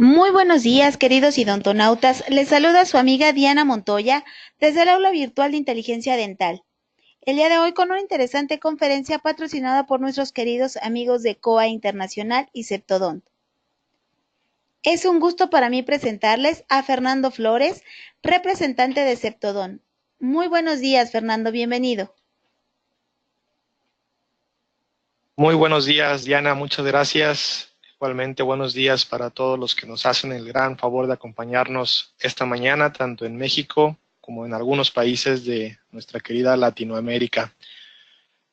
Muy buenos días, queridos idontonautas. Les saluda su amiga Diana Montoya desde el aula virtual de inteligencia dental. El día de hoy con una interesante conferencia patrocinada por nuestros queridos amigos de COA Internacional y Septodont. Es un gusto para mí presentarles a Fernando Flores, representante de Septodont. Muy buenos días, Fernando, bienvenido. Muy buenos días, Diana, muchas gracias. Igualmente, buenos días para todos los que nos hacen el gran favor de acompañarnos esta mañana, tanto en México como en algunos países de nuestra querida Latinoamérica.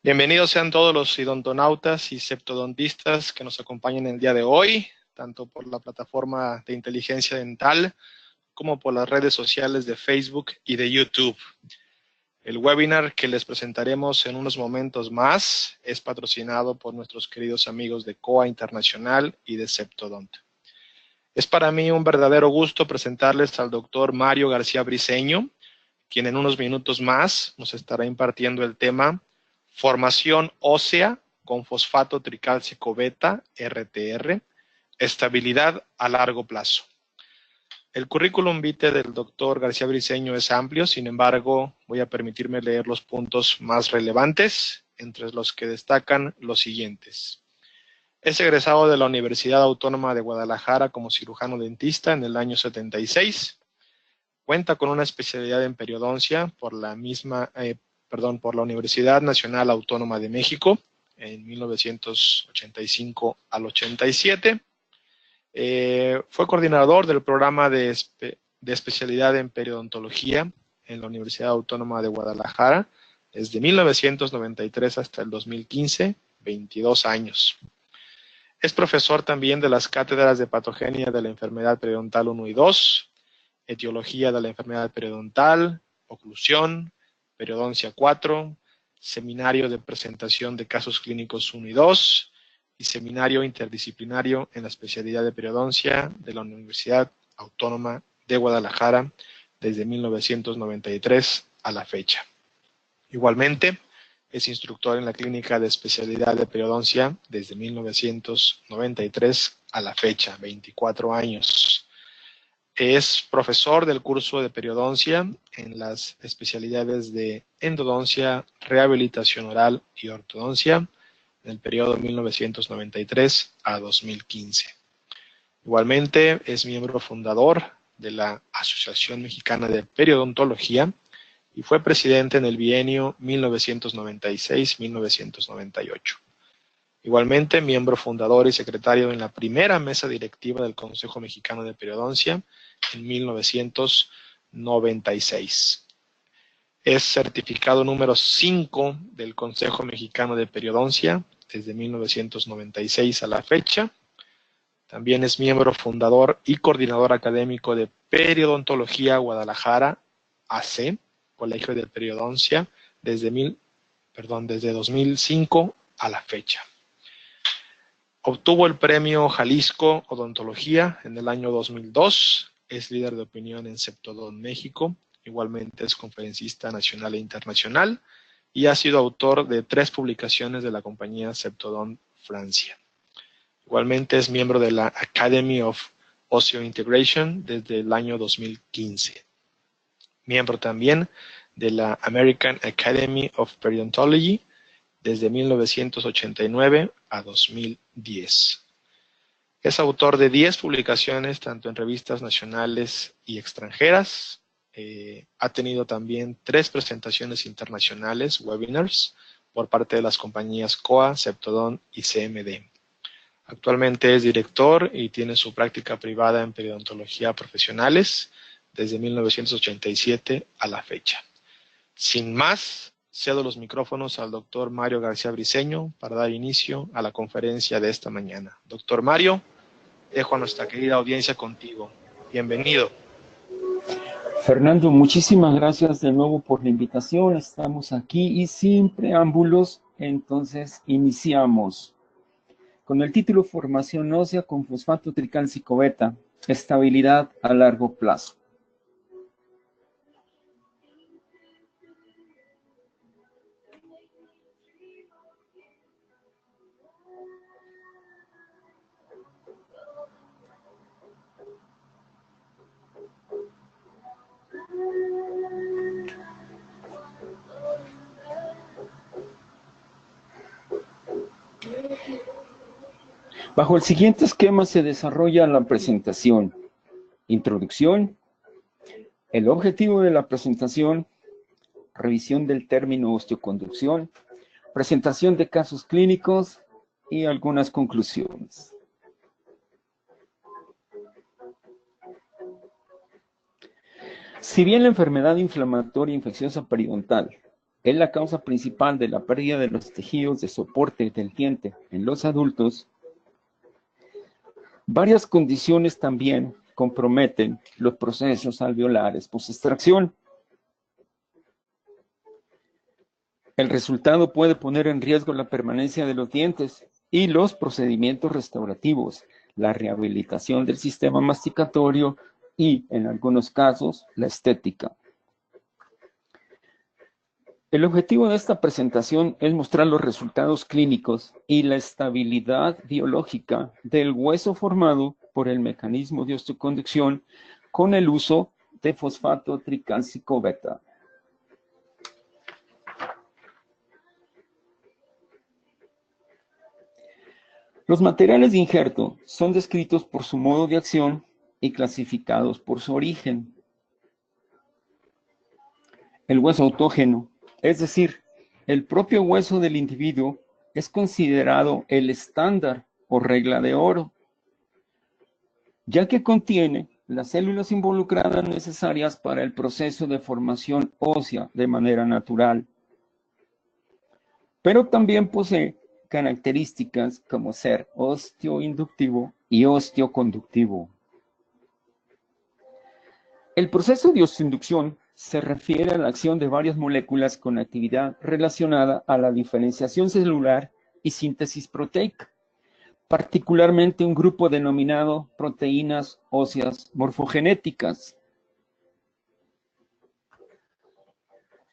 Bienvenidos sean todos los idontonautas y septodontistas que nos acompañan el día de hoy, tanto por la plataforma de inteligencia dental como por las redes sociales de Facebook y de YouTube. El webinar que les presentaremos en unos momentos más es patrocinado por nuestros queridos amigos de COA Internacional y de Septodont. Es para mí un verdadero gusto presentarles al doctor Mario García Briceño, quien en unos minutos más nos estará impartiendo el tema Formación ósea con fosfato tricálcico beta, RTR, estabilidad a largo plazo. El currículum vitae del doctor García Briceño es amplio, sin embargo, voy a permitirme leer los puntos más relevantes, entre los que destacan los siguientes. Es egresado de la Universidad Autónoma de Guadalajara como cirujano dentista en el año 76. Cuenta con una especialidad en periodoncia por la Universidad Nacional Autónoma de México en 1985 al 87. Fue coordinador del programa de especialidad en periodontología en la Universidad Autónoma de Guadalajara desde 1993 hasta el 2015, 22 años. Es profesor también de las cátedras de patogenia de la enfermedad periodontal 1 y 2, etiología de la enfermedad periodontal, oclusión, periodoncia 4, seminario de presentación de casos clínicos 1 y 2, y seminario interdisciplinario en la especialidad de periodoncia de la Universidad Autónoma de Guadalajara desde 1993 a la fecha. Igualmente, es instructor en la clínica de especialidad de periodoncia desde 1993 a la fecha, 24 años. Es profesor del curso de periodoncia en las especialidades de endodoncia, rehabilitación oral y ortodoncia en el periodo 1993 a 2015. Igualmente es miembro fundador de la Asociación Mexicana de Periodontología y fue presidente en el bienio 1996-1998. Igualmente, miembro fundador y secretario en la primera mesa directiva del Consejo Mexicano de Periodoncia en 1996. Es certificado número 5 del Consejo Mexicano de Periodoncia desde 1996 a la fecha. También es miembro fundador y coordinador académico de Periodontología Guadalajara, AC, Colegio de Periodoncia, desde 2005 a la fecha. Obtuvo el premio Jalisco Odontología en el año 2002. Es líder de opinión en Septodont México. Igualmente es conferencista nacional e internacional y ha sido autor de 3 publicaciones de la compañía Septodont Francia. Igualmente es miembro de la Academy of Osseointegration desde el año 2015. Miembro también de la American Academy of Periodontology desde 1989 a 2010. Es autor de 10 publicaciones, tanto en revistas nacionales y extranjeras. Ha tenido también 3 presentaciones internacionales, webinars, por parte de las compañías COA, Septodont y CMD. Actualmente es director y tiene su práctica privada en periodontología profesionales desde 1987 a la fecha. Sin más, cedo los micrófonos al doctor Mario García Briceño para dar inicio a la conferencia de esta mañana. Doctor Mario, dejo a nuestra querida audiencia contigo. Bienvenido. Fernando, muchísimas gracias de nuevo por la invitación. Estamos aquí y sin preámbulos, entonces iniciamos. Con el título Formación ósea con fosfato tricálcico beta, estabilidad a largo plazo. Bajo el siguiente esquema se desarrolla la presentación. Introducción, el objetivo de la presentación, revisión del término osteoconducción, presentación de casos clínicos y algunas conclusiones. Si bien la enfermedad inflamatoria infecciosa periodontal es la causa principal de la pérdida de los tejidos de soporte del diente en los adultos, varias condiciones también comprometen los procesos alveolares post-extracción. El resultado puede poner en riesgo la permanencia de los dientes y los procedimientos restaurativos, la rehabilitación del sistema masticatorio y, en algunos casos, la estética. El objetivo de esta presentación es mostrar los resultados clínicos y la estabilidad biológica del hueso formado por el mecanismo de osteoconducción con el uso de fosfato tricálcico beta. Los materiales de injerto son descritos por su modo de acción y clasificados por su origen. El hueso autógeno, es decir, el propio hueso del individuo, es considerado el estándar o regla de oro, ya que contiene las células involucradas necesarias para el proceso de formación ósea de manera natural. Pero también posee características como ser osteoinductivo y osteoconductivo. El proceso de osteoinducción se refiere a la acción de varias moléculas con actividad relacionada a la diferenciación celular y síntesis proteica, particularmente un grupo denominado proteínas óseas morfogenéticas.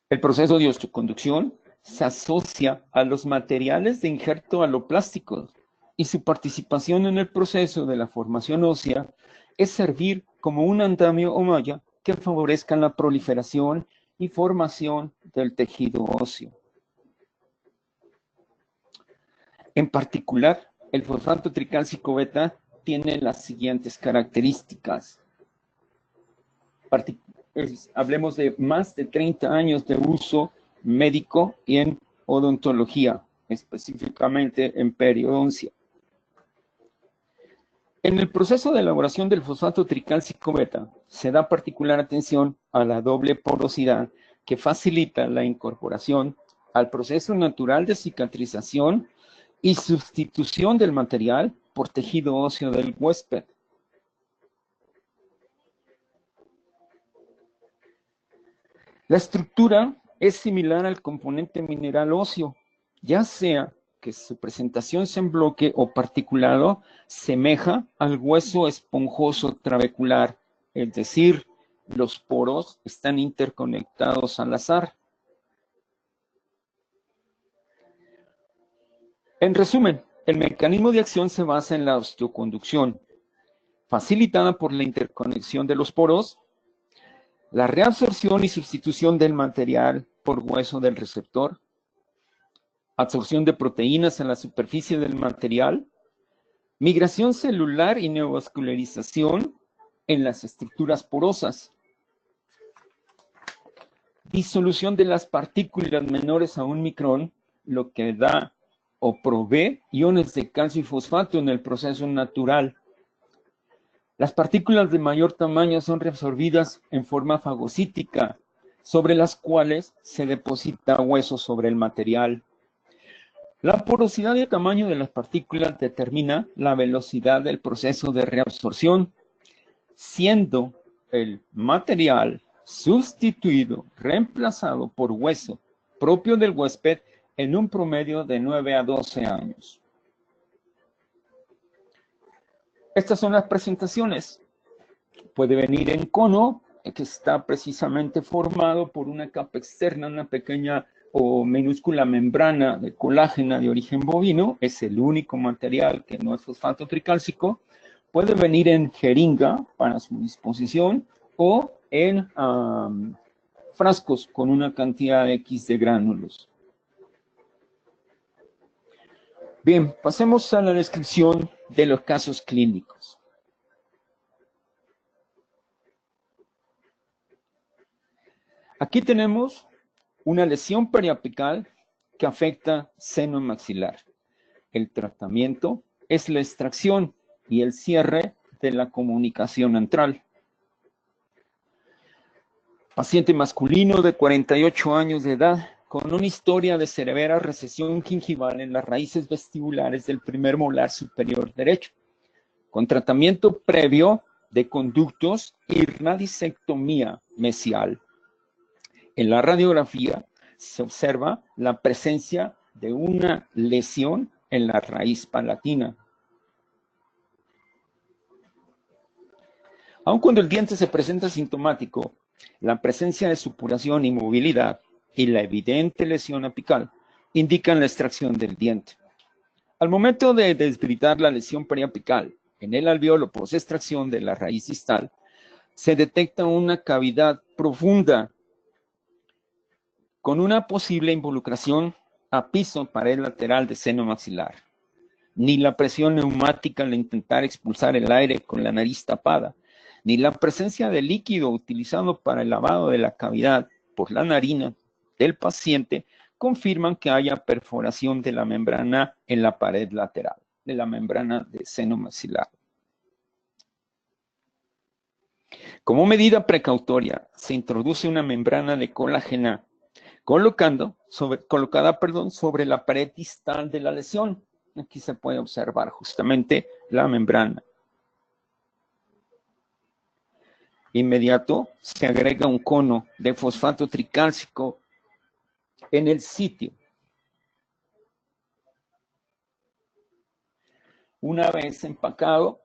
El proceso de osteoconducción se asocia a los materiales de injerto aloplásticos y su participación en el proceso de la formación ósea es servir como un andamio o malla que favorezcan la proliferación y formación del tejido óseo. En particular, el fosfato tricálcico beta tiene las siguientes características. Hablemos de más de 30 años de uso médico y en odontología, específicamente en periodoncia. En el proceso de elaboración del fosfato tricálcico beta, se da particular atención a la doble porosidad que facilita la incorporación al proceso natural de cicatrización y sustitución del material por tejido óseo del huésped. La estructura es similar al componente mineral óseo, ya sea que su presentación sea en bloque o particulado, semeja al hueso esponjoso trabecular, es decir, los poros están interconectados al azar. En resumen, el mecanismo de acción se basa en la osteoconducción, facilitada por la interconexión de los poros, la reabsorción y sustitución del material por hueso del receptor, absorción de proteínas en la superficie del material, migración celular y neovascularización en las estructuras porosas, disolución de las partículas menores a 1 micrón, lo que da o provee iones de calcio y fosfato en el proceso natural. Las partículas de mayor tamaño son reabsorbidas en forma fagocítica, sobre las cuales se deposita hueso sobre el material. La porosidad y el tamaño de las partículas determina la velocidad del proceso de reabsorción, siendo el material sustituido, reemplazado por hueso propio del huésped en un promedio de 9 a 12 años. Estas son las presentaciones. Puede venir en cono, que está precisamente formado por una capa externa, una pequeña o minúscula membrana de colágena de origen bovino. Es el único material que no es fosfato tricálcico. Puede venir en jeringa para su disposición o en frascos con una cantidad X de gránulos. Bien, pasemos a la descripción de los casos clínicos. Aquí tenemos una lesión periapical que afecta seno maxilar. El tratamiento es la extracción y el cierre de la comunicación antral. Paciente masculino de 48 años de edad con una historia de severa recesión gingival en las raíces vestibulares del primer molar superior derecho, con tratamiento previo de conductos y radicectomía mesial. En la radiografía se observa la presencia de una lesión en la raíz palatina. Aun cuando el diente se presenta sintomático, la presencia de supuración y movilidad y la evidente lesión apical indican la extracción del diente. Al momento de desbridar la lesión periapical en el alveolo post-extracción de la raíz distal, se detecta una cavidad profunda con una posible involucración a piso pared lateral de seno maxilar. Ni la presión neumática al intentar expulsar el aire con la nariz tapada, ni la presencia de líquido utilizado para el lavado de la cavidad por la narina del paciente confirman que haya perforación de la membrana en la pared lateral, de la membrana de seno maxilar. Como medida precautoria, se introduce una membrana de colágena colocada sobre la pared distal de la lesión. Aquí se puede observar justamente la membrana. Inmediato se agrega un cono de fosfato tricálcico en el sitio. Una vez empacado,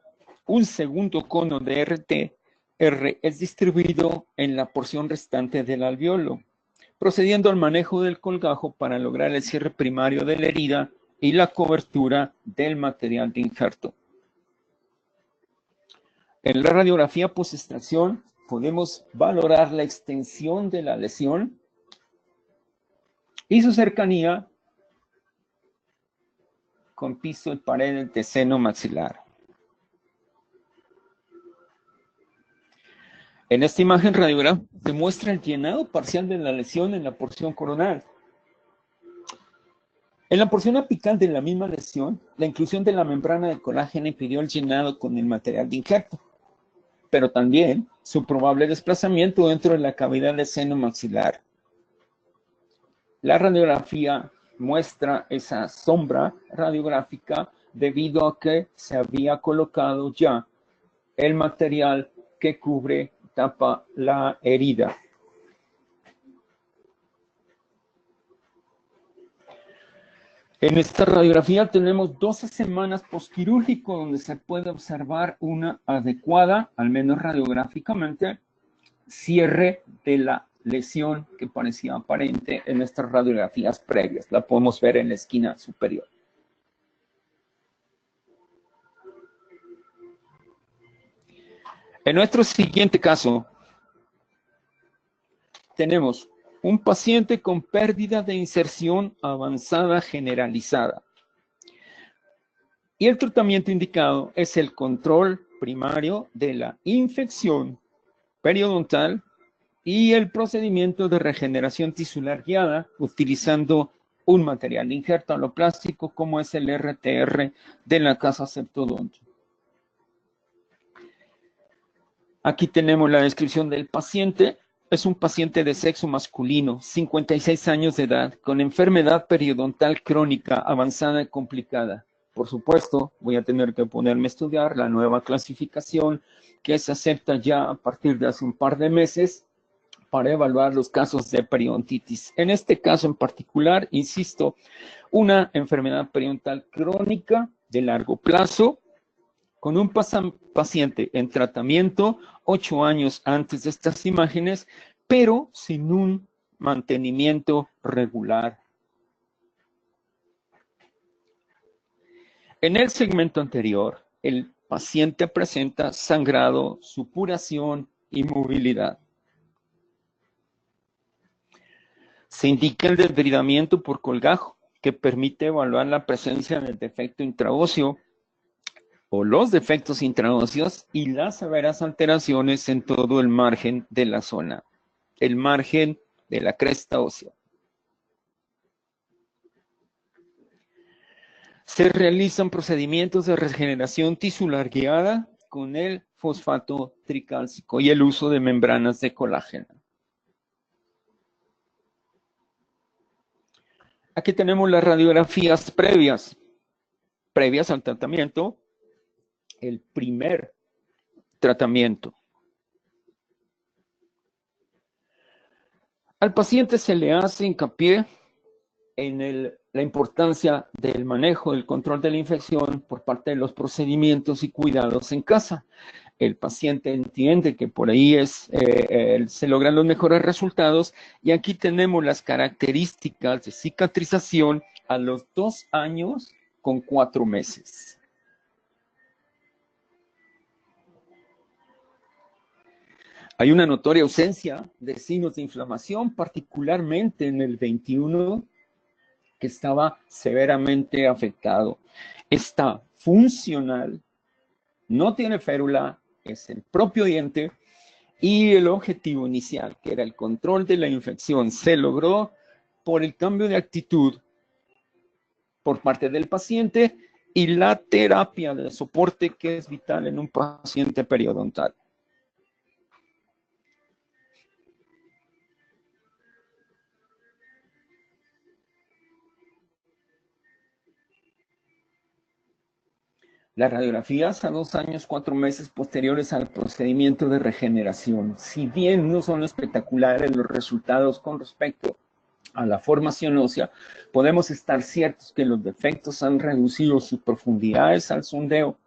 un segundo cono de RT-R es distribuido en la porción restante del alveolo, procediendo al manejo del colgajo para lograr el cierre primario de la herida y la cobertura del material de injerto. En la radiografía post-extracción podemos valorar la extensión de la lesión y su cercanía con piso y paredes de seno maxilar. En esta imagen radiográfica se muestra el llenado parcial de la lesión en la porción coronal. En la porción apical de la misma lesión, la inclusión de la membrana de colágeno impidió el llenado con el material de injerto, pero también su probable desplazamiento dentro de la cavidad de seno maxilar. La radiografía muestra esa sombra radiográfica debido a que se había colocado ya el material que tapa la herida. En esta radiografía tenemos 12 semanas postquirúrgico donde se puede observar una adecuada, al menos radiográficamente, cierre de la lesión que parecía aparente en estas radiografías previas. La podemos ver en la esquina superior. En nuestro siguiente caso, tenemos un paciente con pérdida de inserción avanzada generalizada. Y el tratamiento indicado es el control primario de la infección periodontal y el procedimiento de regeneración tisular guiada utilizando un material de injerto aloplástico como es el RTR de la casa Septodonto. Aquí tenemos la descripción del paciente. Es un paciente de sexo masculino, 56 años de edad, con enfermedad periodontal crónica avanzada y complicada. Por supuesto, voy a tener que ponerme a estudiar la nueva clasificación que se acepta ya a partir de hace un par de meses para evaluar los casos de periodontitis. En este caso en particular, insisto, una enfermedad periodontal crónica de largo plazo, con un paciente en tratamiento 8 años antes de estas imágenes, pero sin un mantenimiento regular. En el segmento anterior, el paciente presenta sangrado, supuración y movilidad. Se indica el desbridamiento por colgajo que permite evaluar la presencia del defecto intraóseo o los defectos intraóseos y las severas alteraciones en todo el margen de la zona, el margen de la cresta ósea. Se realizan procedimientos de regeneración tisular guiada con el fosfato tricálcico y el uso de membranas de colágeno. Aquí tenemos las radiografías previas al tratamiento, el primer tratamiento. Al paciente se le hace hincapié en la importancia del manejo, del control de la infección por parte de los procedimientos y cuidados en casa. El paciente entiende que por ahí se logran los mejores resultados y aquí tenemos las características de cicatrización a los 2 años con 4 meses. Hay una notoria ausencia de signos de inflamación, particularmente en el 21, que estaba severamente afectado. Está funcional, no tiene férula, es el propio diente, y el objetivo inicial, que era el control de la infección, se logró por el cambio de actitud por parte del paciente y la terapia de soporte que es vital en un paciente periodontal. Las radiografías a 2 años, 4 meses posteriores al procedimiento de regeneración, si bien no son espectaculares los resultados con respecto a la formación ósea, podemos estar ciertos que los defectos han reducido sus profundidades al sondeo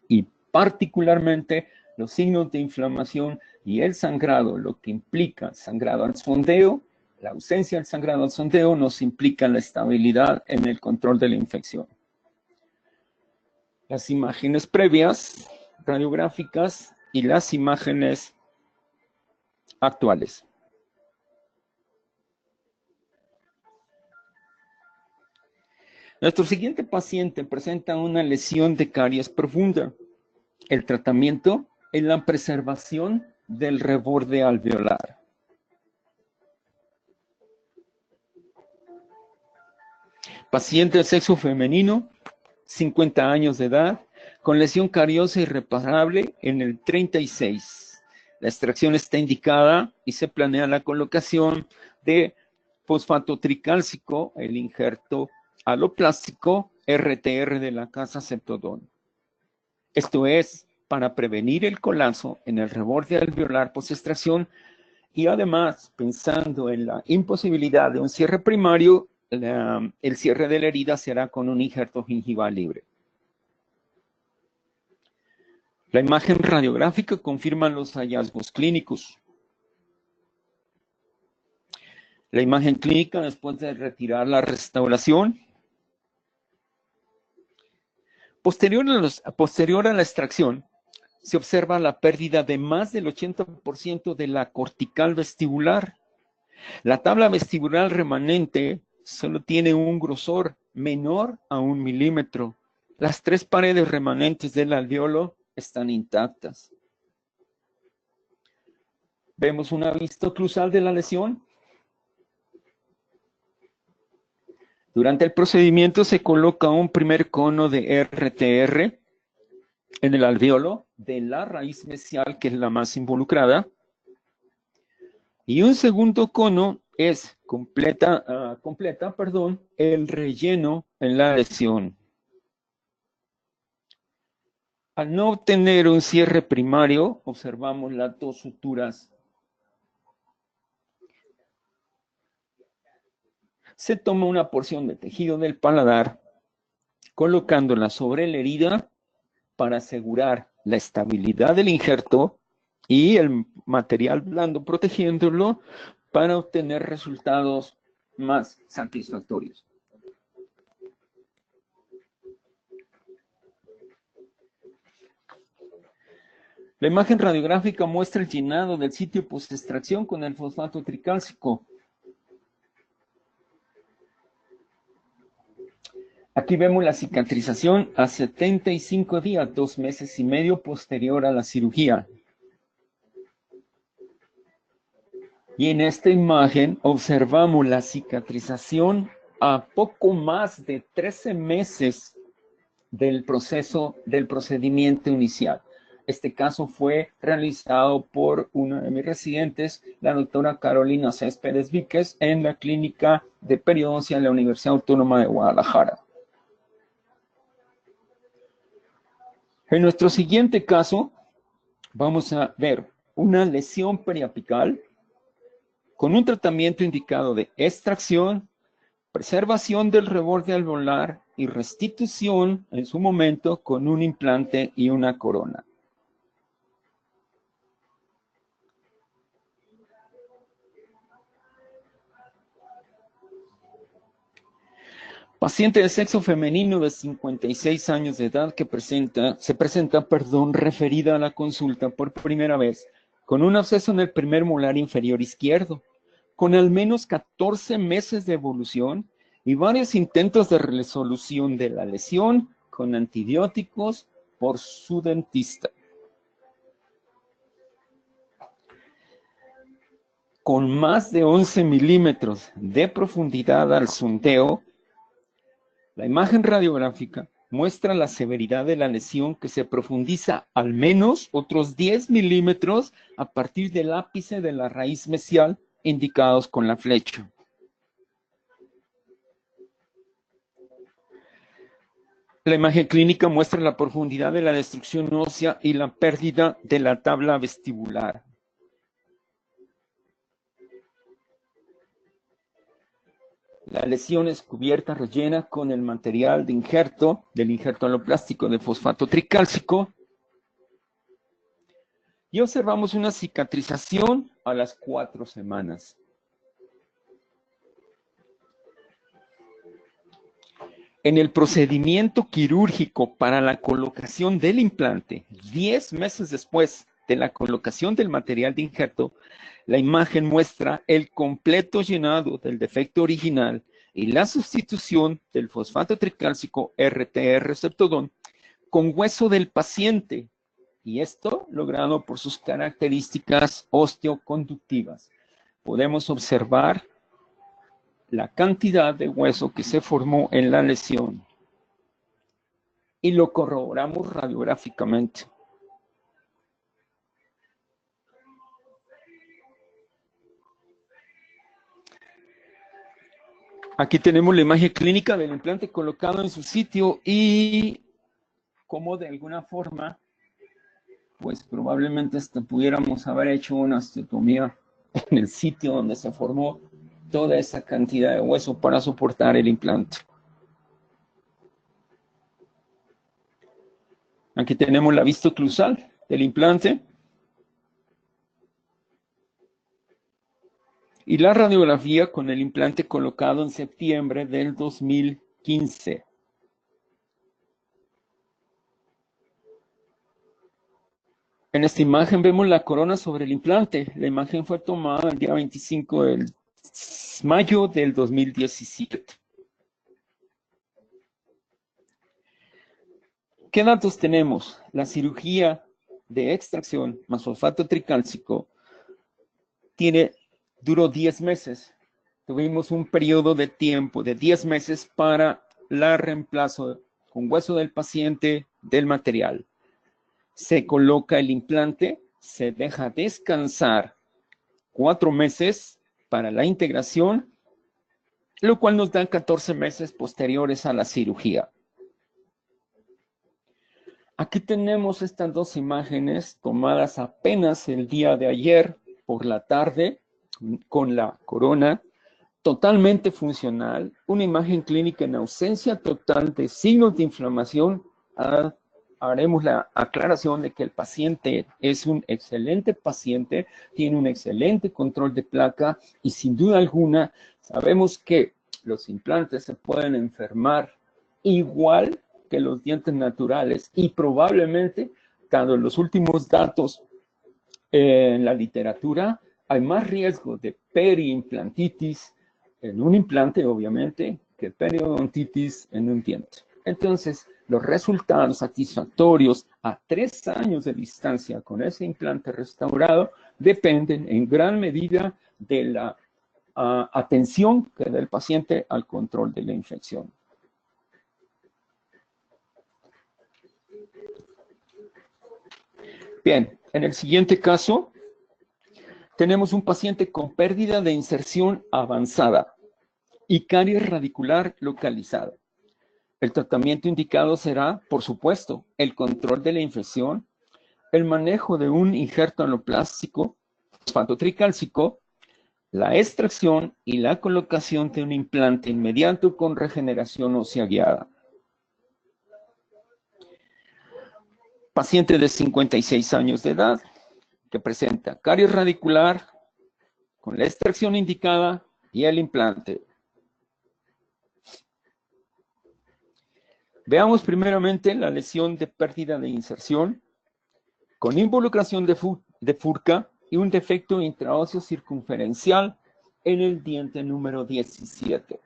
y particularmente los signos de inflamación y el sangrado, lo que implica sangrado al sondeo, la ausencia del sangrado al sondeo nos implica la estabilidad en el control de la infección. Las imágenes previas, radiográficas y las imágenes actuales. Nuestro siguiente paciente presenta una lesión de caries profunda. El tratamiento es la preservación del reborde alveolar. Paciente de sexo femenino, 50 años de edad, con lesión cariosa irreparable en el 36. La extracción está indicada y se planea la colocación de fosfato tricálcico, el injerto aloplástico RTR de la casa Septodont. Esto es para prevenir el colapso en el reborde alveolar post-extracción y además, pensando en la imposibilidad de un cierre primario, el cierre de la herida será con un injerto gingival libre. La imagen radiográfica confirma los hallazgos clínicos. La imagen clínica después de retirar la restauración. Posterior a la extracción, se observa la pérdida de más del 80% de la cortical vestibular. La tabla vestibular remanente solo tiene un grosor menor a 1 milímetro. Las 3 paredes remanentes del alveolo están intactas. Vemos una vista oclusal de la lesión. Durante el procedimiento se coloca un primer cono de RTR en el alveolo de la raíz mesial, que es la más involucrada, y un segundo cono completa el relleno en la lesión. Al no obtener un cierre primario, observamos las 2 suturas. Se toma una porción de tejido del paladar, colocándola sobre la herida para asegurar la estabilidad del injerto y el material blando protegiéndolo para obtener resultados más satisfactorios. La imagen radiográfica muestra el llenado del sitio post-extracción con el fosfato tricálcico. Aquí vemos la cicatrización a 75 días, 2 meses y medio posterior a la cirugía. Y en esta imagen observamos la cicatrización a poco más de 13 meses del procedimiento inicial. Este caso fue realizado por una de mis residentes, la doctora Carolina Céspedes Víquez, en la clínica de periodoncia de la Universidad Autónoma de Guadalajara. En nuestro siguiente caso, vamos a ver una lesión periapical con un tratamiento indicado de extracción, preservación del reborde alveolar y restitución en su momento con un implante y una corona. Paciente de sexo femenino de 56 años de edad que se presenta, referida a la consulta por primera vez con un absceso en el primer molar inferior izquierdo, con al menos 14 meses de evolución y varios intentos de resolución de la lesión con antibióticos por su dentista. Con más de 11 milímetros de profundidad al sondeo, la imagen radiográfica muestra la severidad de la lesión que se profundiza al menos otros 10 milímetros a partir del ápice de la raíz mesial indicados con la flecha. La imagen clínica muestra la profundidad de la destrucción ósea y la pérdida de la tabla vestibular. La lesión es cubierta, rellena con el material de injerto, del injerto aloplástico de fosfato tricálcico. Y observamos una cicatrización a las 4 semanas. En el procedimiento quirúrgico para la colocación del implante, 10 meses después de la colocación del material de injerto, la imagen muestra el completo llenado del defecto original y la sustitución del fosfato tricálcico RTR-Septodon con hueso del paciente, y esto logrado por sus características osteoconductivas. Podemos observar la cantidad de hueso que se formó en la lesión y lo corroboramos radiográficamente. Aquí tenemos la imagen clínica del implante colocado en su sitio y cómo de alguna forma, pues probablemente hasta pudiéramos haber hecho una osteotomía en el sitio donde se formó toda esa cantidad de hueso para soportar el implante. Aquí tenemos la vista oclusal del implante. Y la radiografía con el implante colocado en septiembre del 2015. En esta imagen vemos la corona sobre el implante. La imagen fue tomada el día 25 de mayo del 2017. ¿Qué datos tenemos? La cirugía de extracción más fosfato tricálcico duró 10 meses. Tuvimos un periodo de tiempo de 10 meses para la reemplazo con hueso del paciente del material. Se coloca el implante, se deja descansar 4 meses para la integración, lo cual nos da 14 meses posteriores a la cirugía. Aquí tenemos estas dos imágenes tomadas apenas el día de ayer por la tarde, con la corona totalmente funcional, una imagen clínica en ausencia total de signos de inflamación. Haremos la aclaración de que el paciente es un excelente paciente, tiene un excelente control de placa y sin duda alguna sabemos que los implantes se pueden enfermar igual que los dientes naturales y probablemente, dado los últimos datos en la literatura, hay más riesgo de periimplantitis en un implante, obviamente, que periodontitis en un diente. Entonces, los resultados satisfactorios a 3 años de distancia con ese implante restaurado dependen en gran medida de la atención que da el paciente al control de la infección. Bien, en el siguiente caso, tenemos un paciente con pérdida de inserción avanzada y caries radicular localizada. El tratamiento indicado será, por supuesto, el control de la infección, el manejo de un injerto anaplástico, fosfato tricálcico, la extracción y la colocación de un implante inmediato con regeneración ósea guiada. Paciente de 56 años de edad que presenta caries radicular con la extracción indicada y el implante. Veamos primeramente la lesión de pérdida de inserción con involucración de furca y un defecto intraóseo circunferencial en el diente número 17.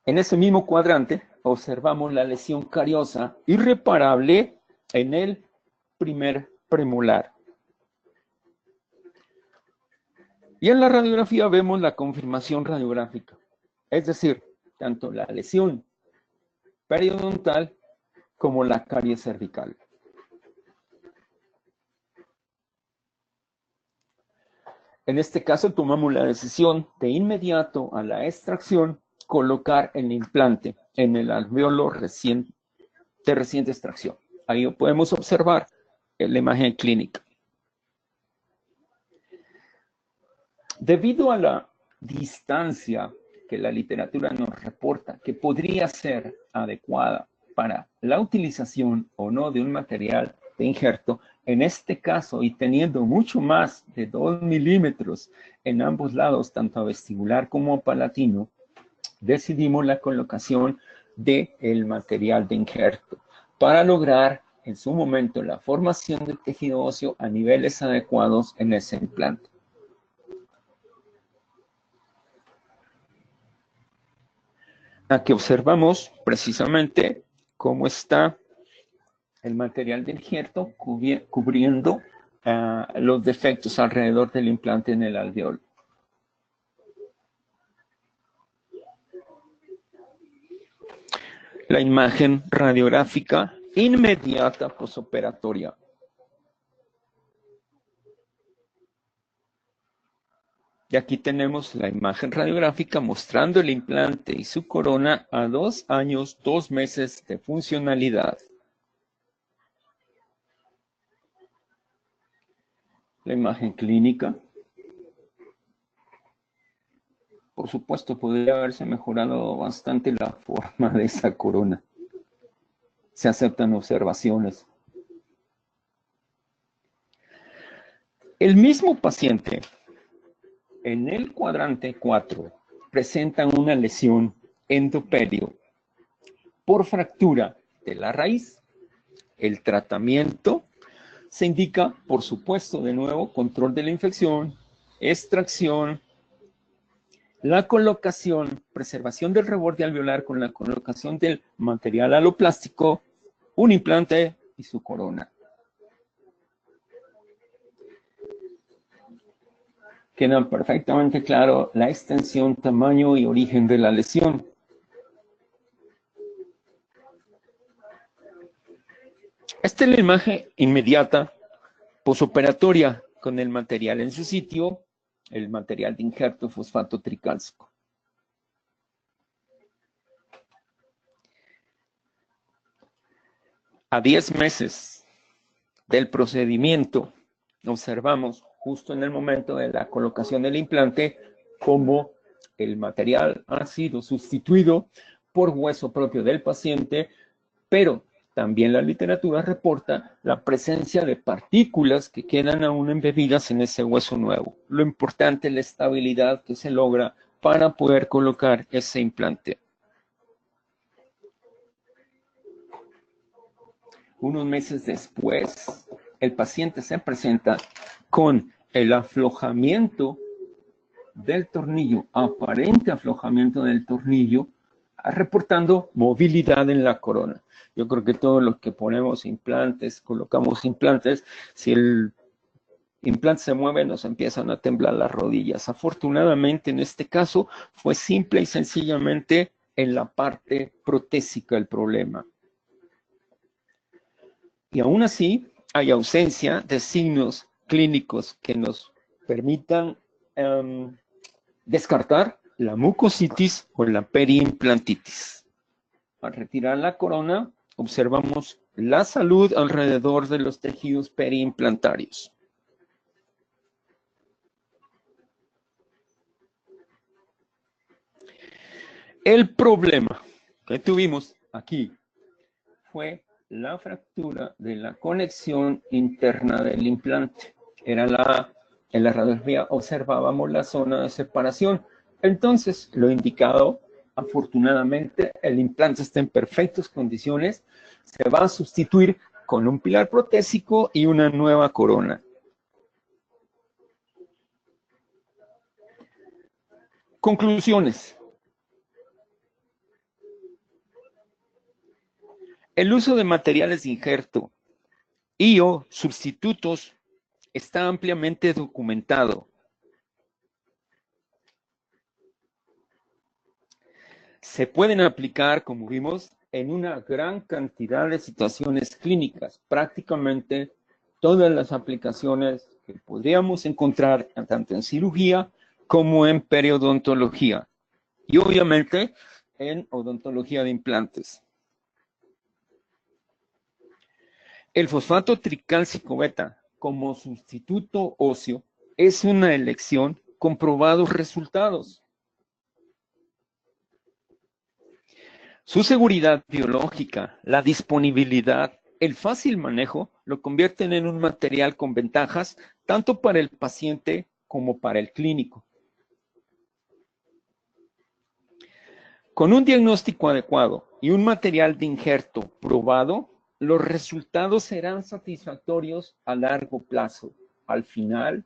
En ese mismo cuadrante observamos la lesión cariosa irreparable en el primer premolar. Y en la radiografía vemos la confirmación radiográfica, es decir, tanto la lesión periodontal como la caries cervical. En este caso tomamos la decisión de inmediato a la extracción colocar el implante en el alveolo de reciente extracción. Ahí podemos observar la imagen clínica. Debido a la distancia que la literatura nos reporta que podría ser adecuada para la utilización o no de un material de injerto, en este caso y teniendo mucho más de 2 milímetros en ambos lados, tanto vestibular como palatino, decidimos la colocación del material de injerto para lograr en su momento la formación del tejido óseo a niveles adecuados en ese implante. Aquí observamos precisamente cómo está el material de injerto cubriendo los defectos alrededor del implante en el alveolo. La imagen radiográfica inmediata posoperatoria. Y aquí tenemos la imagen radiográfica mostrando el implante y su corona a 2 años, 2 meses de funcionalidad. La imagen clínica. Por supuesto, podría haberse mejorado bastante la forma de esa corona. Se aceptan observaciones. El mismo paciente, en el cuadrante 4, presenta una lesión endoperio por fractura de la raíz. El tratamiento se indica, por supuesto, de nuevo, control de la infección, extracción, la colocación, preservación del reborde alveolar con la colocación del material aloplástico, un implante y su corona. Queda perfectamente claro la extensión, tamaño y origen de la lesión. Esta es la imagen inmediata posoperatoria con el material en su sitio, el material de injerto fosfato tricálcico. A 10 meses del procedimiento, observamos justo en el momento de la colocación del implante cómo el material ha sido sustituido por hueso propio del paciente, pero también la literatura reporta la presencia de partículas que quedan aún embebidas en ese hueso nuevo. Lo importante es la estabilidad que se logra para poder colocar ese implante. Unos meses después, el paciente se presenta con el aflojamiento del tornillo, aparente aflojamiento del tornillo, reportando movilidad en la corona. Yo creo que todos los que ponemos implantes, colocamos implantes, si el implante se mueve, nos empiezan a temblar las rodillas. Afortunadamente, en este caso, fue simple y sencillamente en la parte protésica el problema. Y aún así, hay ausencia de signos clínicos que nos permitan descartar la mucositis o la periimplantitis. Al retirar la corona, observamos la salud alrededor de los tejidos periimplantarios. El problema que tuvimos aquí fue la fractura de la conexión interna del implante. En la radiografía observábamos la zona de separación. Entonces, lo indicado, afortunadamente, el implante está en perfectas condiciones. Se va a sustituir con un pilar protésico y una nueva corona. Conclusiones. El uso de materiales de injerto y/o sustitutos está ampliamente documentado. Se pueden aplicar, como vimos, en una gran cantidad de situaciones clínicas. Prácticamente todas las aplicaciones que podríamos encontrar tanto en cirugía como en periodontología. Y obviamente en odontología de implantes. El fosfato tricálcico beta como sustituto óseo es una elección con probados resultados. Su seguridad biológica, la disponibilidad, el fácil manejo lo convierten en un material con ventajas tanto para el paciente como para el clínico. Con un diagnóstico adecuado y un material de injerto probado, los resultados serán satisfactorios a largo plazo. Al final,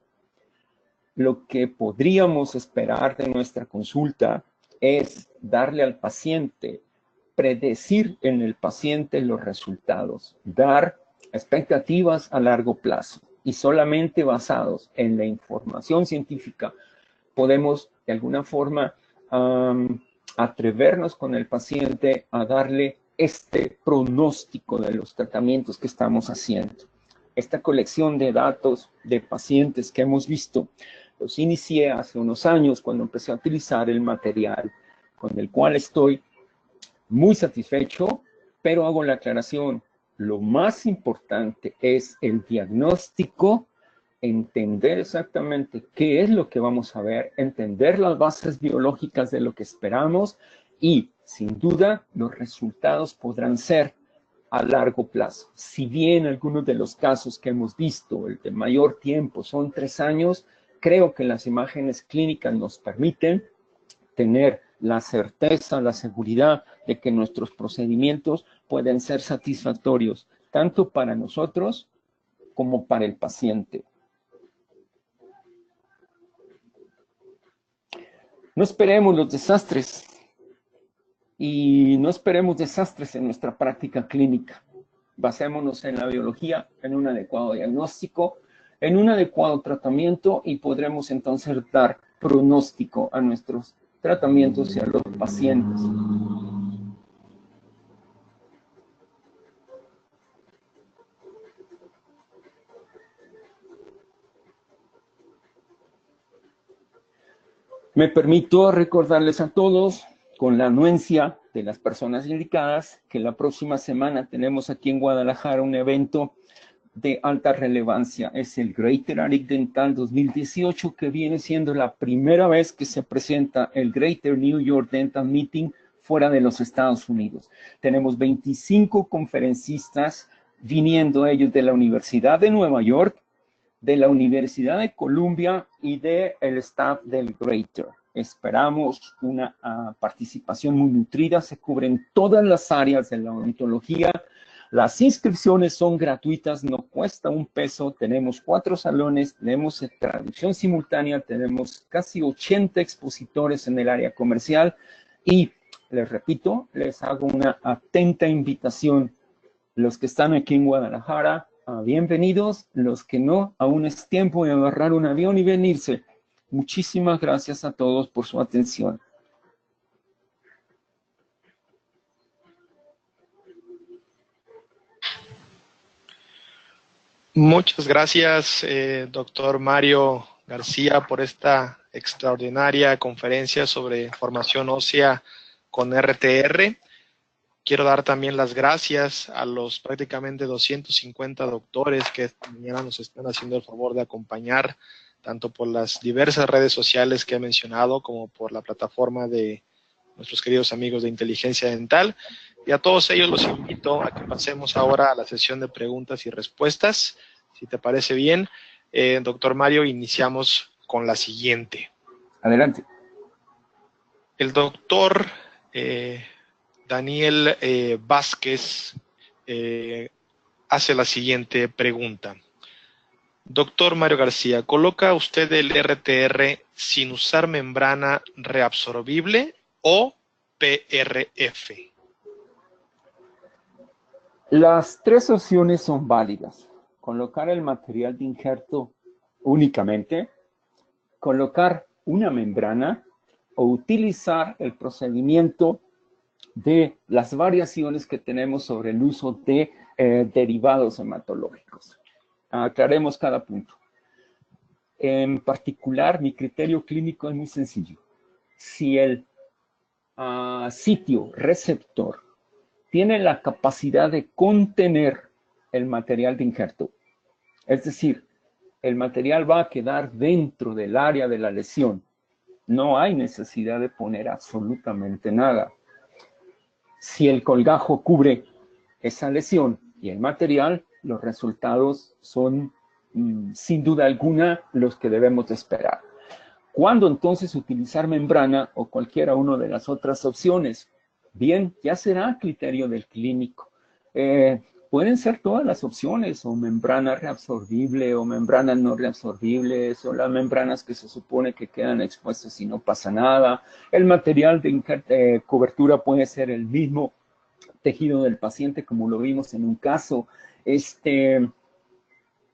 lo que podríamos esperar de nuestra consulta es darle al paciente, predecir en el paciente los resultados, dar expectativas a largo plazo y solamente basados en la información científica podemos de alguna forma atrevernos con el paciente a darle este pronóstico de los tratamientos que estamos haciendo. Esta colección de datos de pacientes que hemos visto, los inicié hace unos años cuando empecé a utilizar el material con el cual estoy muy satisfecho, pero hago la aclaración, lo más importante es el diagnóstico, entender exactamente qué es lo que vamos a ver, entender las bases biológicas de lo que esperamos y, sin duda, los resultados podrán ser a largo plazo. Si bien algunos de los casos que hemos visto, el de mayor tiempo, son 3 años, creo que las imágenes clínicas nos permiten tener la certeza, la seguridad de que nuestros procedimientos pueden ser satisfactorios, tanto para nosotros como para el paciente. No esperemos los desastres y no esperemos desastres en nuestra práctica clínica. Basémonos en la biología, en un adecuado diagnóstico, en un adecuado tratamiento y podremos entonces dar pronóstico a nuestros tratamientos y a los pacientes. Me permito recordarles a todos, con la anuencia de las personas indicadas, que la próxima semana tenemos aquí en Guadalajara un evento de alta relevancia. Es el Greater ARIC Dental 2018, que viene siendo la primera vez que se presenta el Greater New York Dental Meeting fuera de los Estados Unidos. Tenemos 25 conferencistas viniendo ellos de la Universidad de Nueva York, de la Universidad de Columbia y del staff del Greater. Esperamos una participación muy nutrida, se cubren todas las áreas de la odontología, Las inscripciones son gratuitas, no cuesta un peso. Tenemos 4 salones, tenemos traducción simultánea, tenemos casi 80 expositores en el área comercial y les repito, les hago una atenta invitación. Los que están aquí en Guadalajara, bienvenidos. Los que no, aún es tiempo de agarrar un avión y venirse. Muchísimas gracias a todos por su atención. Muchas gracias, doctor Mario García, por esta extraordinaria conferencia sobre formación ósea con RTR. Quiero dar también las gracias a los prácticamente 250 doctores que esta mañana nos están haciendo el favor de acompañar, tanto por las diversas redes sociales que he mencionado, como por la plataforma de nuestros queridos amigos de Inteligencia Dental. Y a todos ellos los invito a que pasemos ahora a la sesión de preguntas y respuestas. Si te parece bien, doctor Mario, iniciamos con la siguiente. Adelante. El doctor Daniel Vázquez hace la siguiente pregunta. Doctor Mario García, ¿coloca usted el RTR sin usar membrana reabsorbible o PRF? Las 3 opciones son válidas. Colocar el material de injerto únicamente, colocar una membrana o utilizar el procedimiento de las variaciones que tenemos sobre el uso de derivados hematológicos. Aclaremos cada punto. En particular, mi criterio clínico es muy sencillo. Si el sitio receptor tiene la capacidad de contener el material de injerto, es decir, el material va a quedar dentro del área de la lesión, no hay necesidad de poner absolutamente nada. Si el colgajo cubre esa lesión y el material, los resultados son sin duda alguna los que debemos de esperar. ¿Cuándo entonces utilizar membrana o cualquiera una de las otras opciones? Bien, ya será criterio del clínico. Pueden ser todas las opciones, o membrana reabsorbible, o membranas no reabsorbibles, o las membranas que se supone que quedan expuestas y no pasa nada. El material de cobertura puede ser el mismo tejido del paciente, como lo vimos en un caso.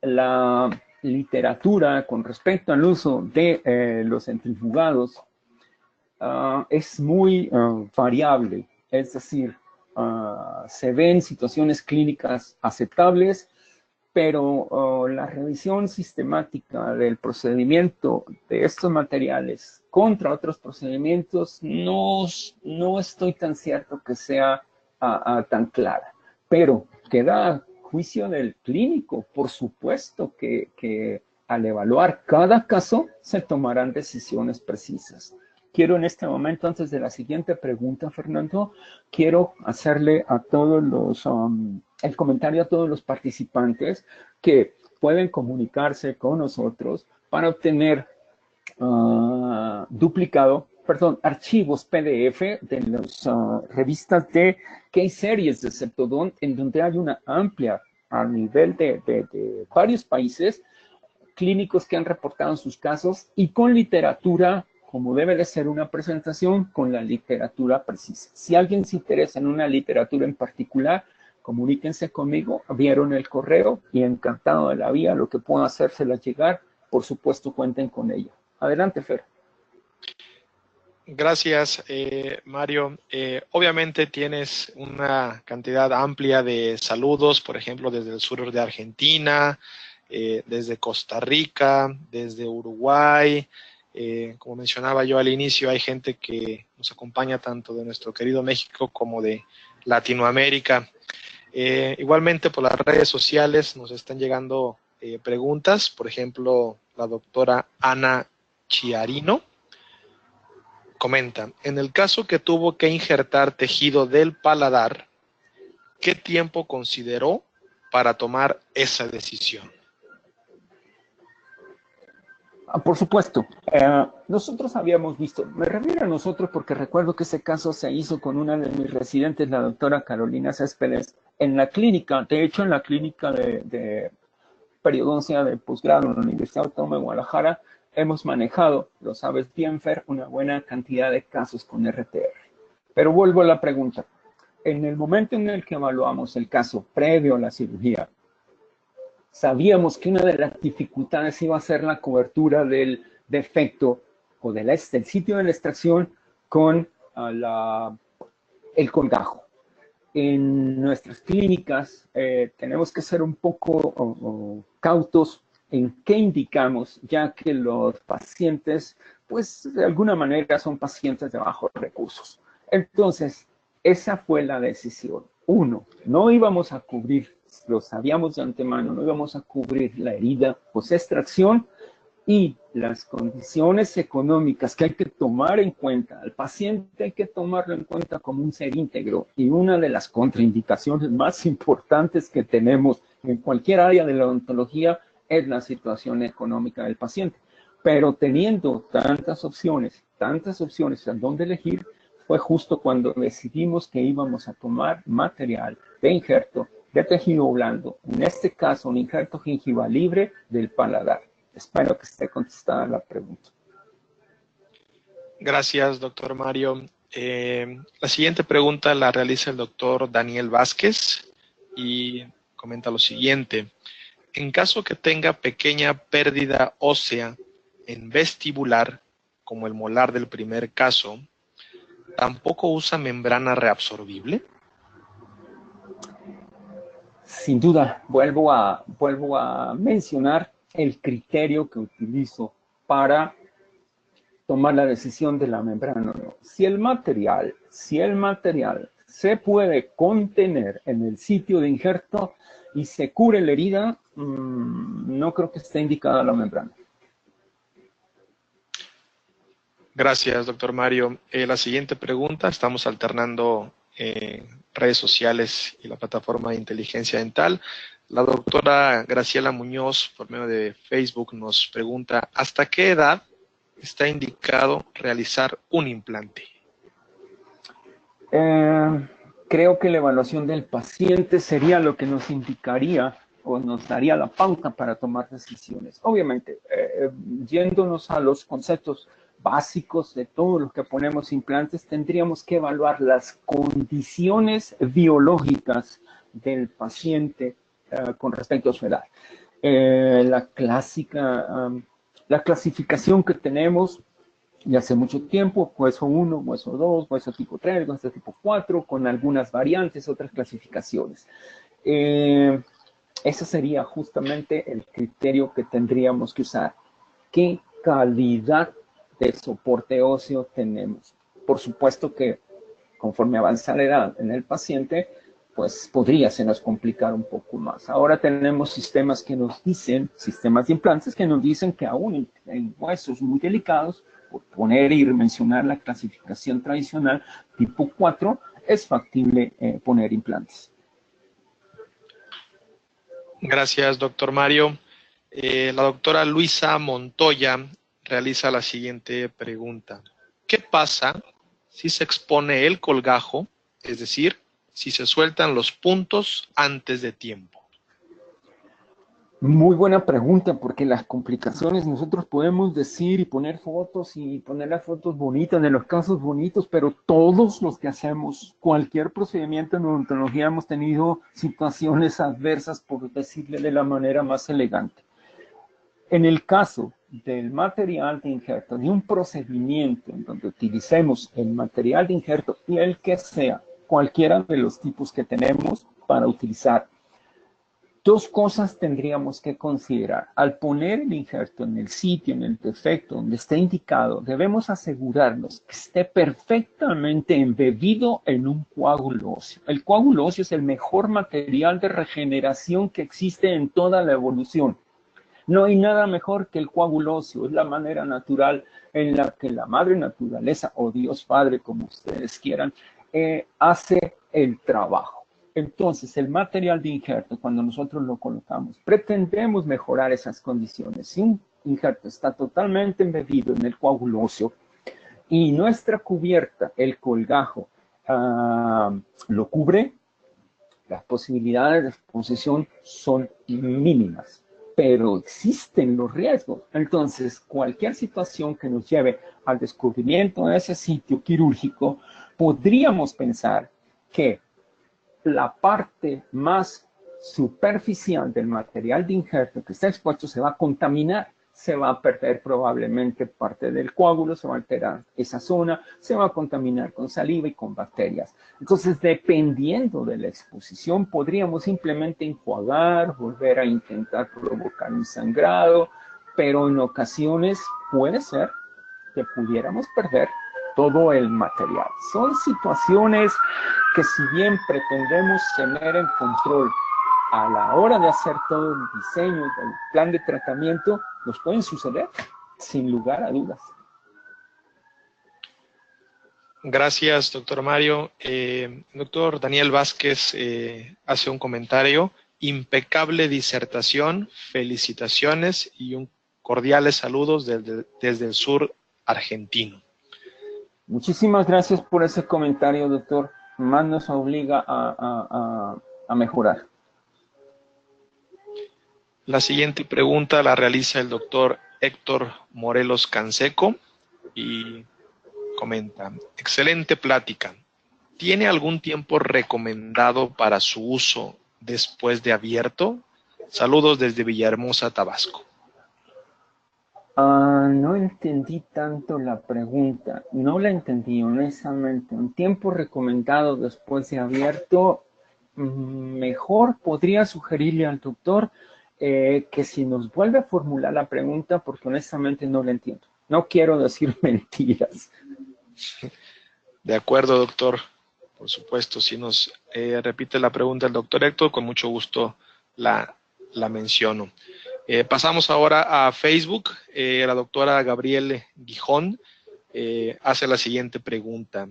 La literatura con respecto al uso de los centrifugados es muy variable, es decir, se ven situaciones clínicas aceptables, pero la revisión sistemática del procedimiento de estos materiales contra otros procedimientos no estoy tan cierto que sea tan clara, pero queda a juicio del clínico. Por supuesto que al evaluar cada caso se tomarán decisiones precisas. Quiero en este momento, antes de la siguiente pregunta, Fernando, quiero hacerle a todos los, el comentario a todos los participantes que pueden comunicarse con nosotros para obtener archivos PDF de las revistas de Case Series de Septodont, en donde hay una amplia, a nivel de varios países, clínicos que han reportado sus casos y con literatura, como debe de ser una presentación, con la literatura precisa. Si alguien se interesa en una literatura en particular, comuníquense conmigo, vieron el correo y encantado de la vida, lo que puedo hacérsela llegar, por supuesto cuenten con ella. Adelante, Fer. Gracias, Mario. Obviamente tienes una cantidad amplia de saludos, por ejemplo, desde el sur de Argentina, desde Costa Rica, desde Uruguay. Como mencionaba yo al inicio, hay gente que nos acompaña tanto de nuestro querido México como de Latinoamérica. Igualmente por las redes sociales nos están llegando preguntas. Por ejemplo, la doctora Ana Chiarino comenta: en el caso que tuvo que injertar tejido del paladar, ¿qué tiempo consideró para tomar esa decisión? Por supuesto, nosotros habíamos visto, me refiero a nosotros porque recuerdo que ese caso se hizo con una de mis residentes, la doctora Carolina Céspedes, En la clínica, de hecho, en la clínica de periodoncia de posgrado en la Universidad Autónoma de Guadalajara, hemos manejado, lo sabes bien, Fer, una buena cantidad de casos con RTR. Pero vuelvo a la pregunta. En el momento en el que evaluamos el caso previo a la cirugía, sabíamos que una de las dificultades iba a ser la cobertura del defecto o del sitio de la extracción con el colgajo. En nuestras clínicas tenemos que ser un poco cautos en qué indicamos, ya que los pacientes, pues de alguna manera son pacientes de bajos recursos. Entonces, esa fue la decisión. Uno, no íbamos a cubrir, lo sabíamos de antemano, no íbamos a cubrir la herida post-extracción y las condiciones económicas que hay que tomar en cuenta. Al paciente hay que tomarlo en cuenta como un ser íntegro, y una de las contraindicaciones más importantes que tenemos en cualquier área de la odontología es la situación económica del paciente. Pero teniendo tantas opciones a dónde elegir, fue justo cuando decidimos que íbamos a tomar material de injerto de tejido blando, en este caso un injerto gingival libre del paladar. Espero que esté contestada la pregunta. Gracias, doctor Mario. La siguiente pregunta la realiza el doctor Daniel Vázquez y comenta lo siguiente. En caso que tenga pequeña pérdida ósea en vestibular, como el molar del primer caso, ¿tampoco usa membrana reabsorbible? Sin duda, vuelvo a mencionar el criterio que utilizo para tomar la decisión de la membrana o no. Si el material se puede contener en el sitio de injerto y se cubre la herida, no creo que esté indicada la membrana. Gracias, doctor Mario. La siguiente pregunta, estamos alternando redes sociales y la plataforma de inteligencia dental. La doctora Graciela Muñoz, por medio de Facebook, nos pregunta, ¿hasta qué edad está indicado realizar un implante? Creo que la evaluación del paciente sería lo que nos indicaría o nos daría la pauta para tomar decisiones. Obviamente, yéndonos a los conceptos básicos de todo lo que ponemos implantes, tendríamos que evaluar las condiciones biológicas del paciente con respecto a su edad. La clasificación que tenemos de hace mucho tiempo, hueso 1, hueso 2, hueso tipo 3, hueso tipo 4, con algunas variantes, otras clasificaciones. Ese sería justamente el criterio que tendríamos que usar. ¿Qué calidad de soporte óseo tenemos? Por supuesto que conforme avanza la edad en el paciente, pues se nos complicar un poco más. Ahora tenemos sistemas que nos dicen, sistemas de implantes que nos dicen que aún en huesos muy delicados, por poner y mencionar la clasificación tradicional tipo 4, es factible poner implantes. Gracias, doctor Mario. La doctora Luisa Montoya realiza la siguiente pregunta. ¿Qué pasa si se expone el colgajo, es decir, si se sueltan los puntos antes de tiempo? Muy buena pregunta, porque las complicaciones nosotros podemos decir y poner fotos y poner las fotos bonitas de los casos bonitos, pero todos los que hacemos cualquier procedimiento en odontología hemos tenido situaciones adversas, por decirle de la manera más elegante. En el caso del material de injerto, de un procedimiento en donde utilicemos el material de injerto y el que sea, cualquiera de los tipos que tenemos para utilizar, dos cosas tendríamos que considerar. Al poner el injerto en el sitio, en el defecto, donde esté indicado, debemos asegurarnos que esté perfectamente embebido en un coágulo óseo. El coágulo óseo es el mejor material de regeneración que existe en toda la evolución. No hay nada mejor que el coágulo óseo. Es la manera natural en la que la madre naturaleza, o Dios Padre, como ustedes quieran, hace el trabajo. Entonces, el material de injerto, cuando nosotros lo colocamos, pretendemos mejorar esas condiciones. Si un injerto está totalmente embebido en el coágulo óseo y nuestra cubierta, el colgajo, lo cubre, Las posibilidades de exposición son mínimas, pero existen los riesgos. Entonces, cualquier situación que nos lleve al descubrimiento de ese sitio quirúrgico, podríamos pensar que la parte más superficial del material de injerto que está expuesto se va a contaminar, se va a perder probablemente parte del coágulo, se va a alterar esa zona, se va a contaminar con saliva y con bacterias. Entonces, dependiendo de la exposición, podríamos simplemente enjuagar, volver a intentar provocar un sangrado, pero en ocasiones puede ser que pudiéramos perder todo el material. Son situaciones que, si bien pretendemos tener en control a la hora de hacer todo el diseño del plan de tratamiento, nos pueden suceder sin lugar a dudas. Gracias, doctor Mario. Doctor Daniel Vázquez hace un comentario. Impecable disertación, felicitaciones y un cordiales saludos desde el sur argentino. Muchísimas gracias por ese comentario, doctor. Más nos obliga a mejorar. La siguiente pregunta la realiza el doctor Héctor Morelos Canseco y comenta: excelente plática. ¿Tiene algún tiempo recomendado para su uso después de abierto? Saludos desde Villahermosa, Tabasco. No entendí tanto la pregunta. No la entendí, honestamente. Un tiempo recomendado después de abierto, mejor podría sugerirle al doctor que si nos vuelve a formular la pregunta, porque honestamente no la entiendo. No quiero decir mentiras. De acuerdo, doctor. Por supuesto, si nos repite la pregunta el doctor Héctor, con mucho gusto la menciono. Pasamos ahora a Facebook. La doctora Gabriele Gijón hace la siguiente pregunta.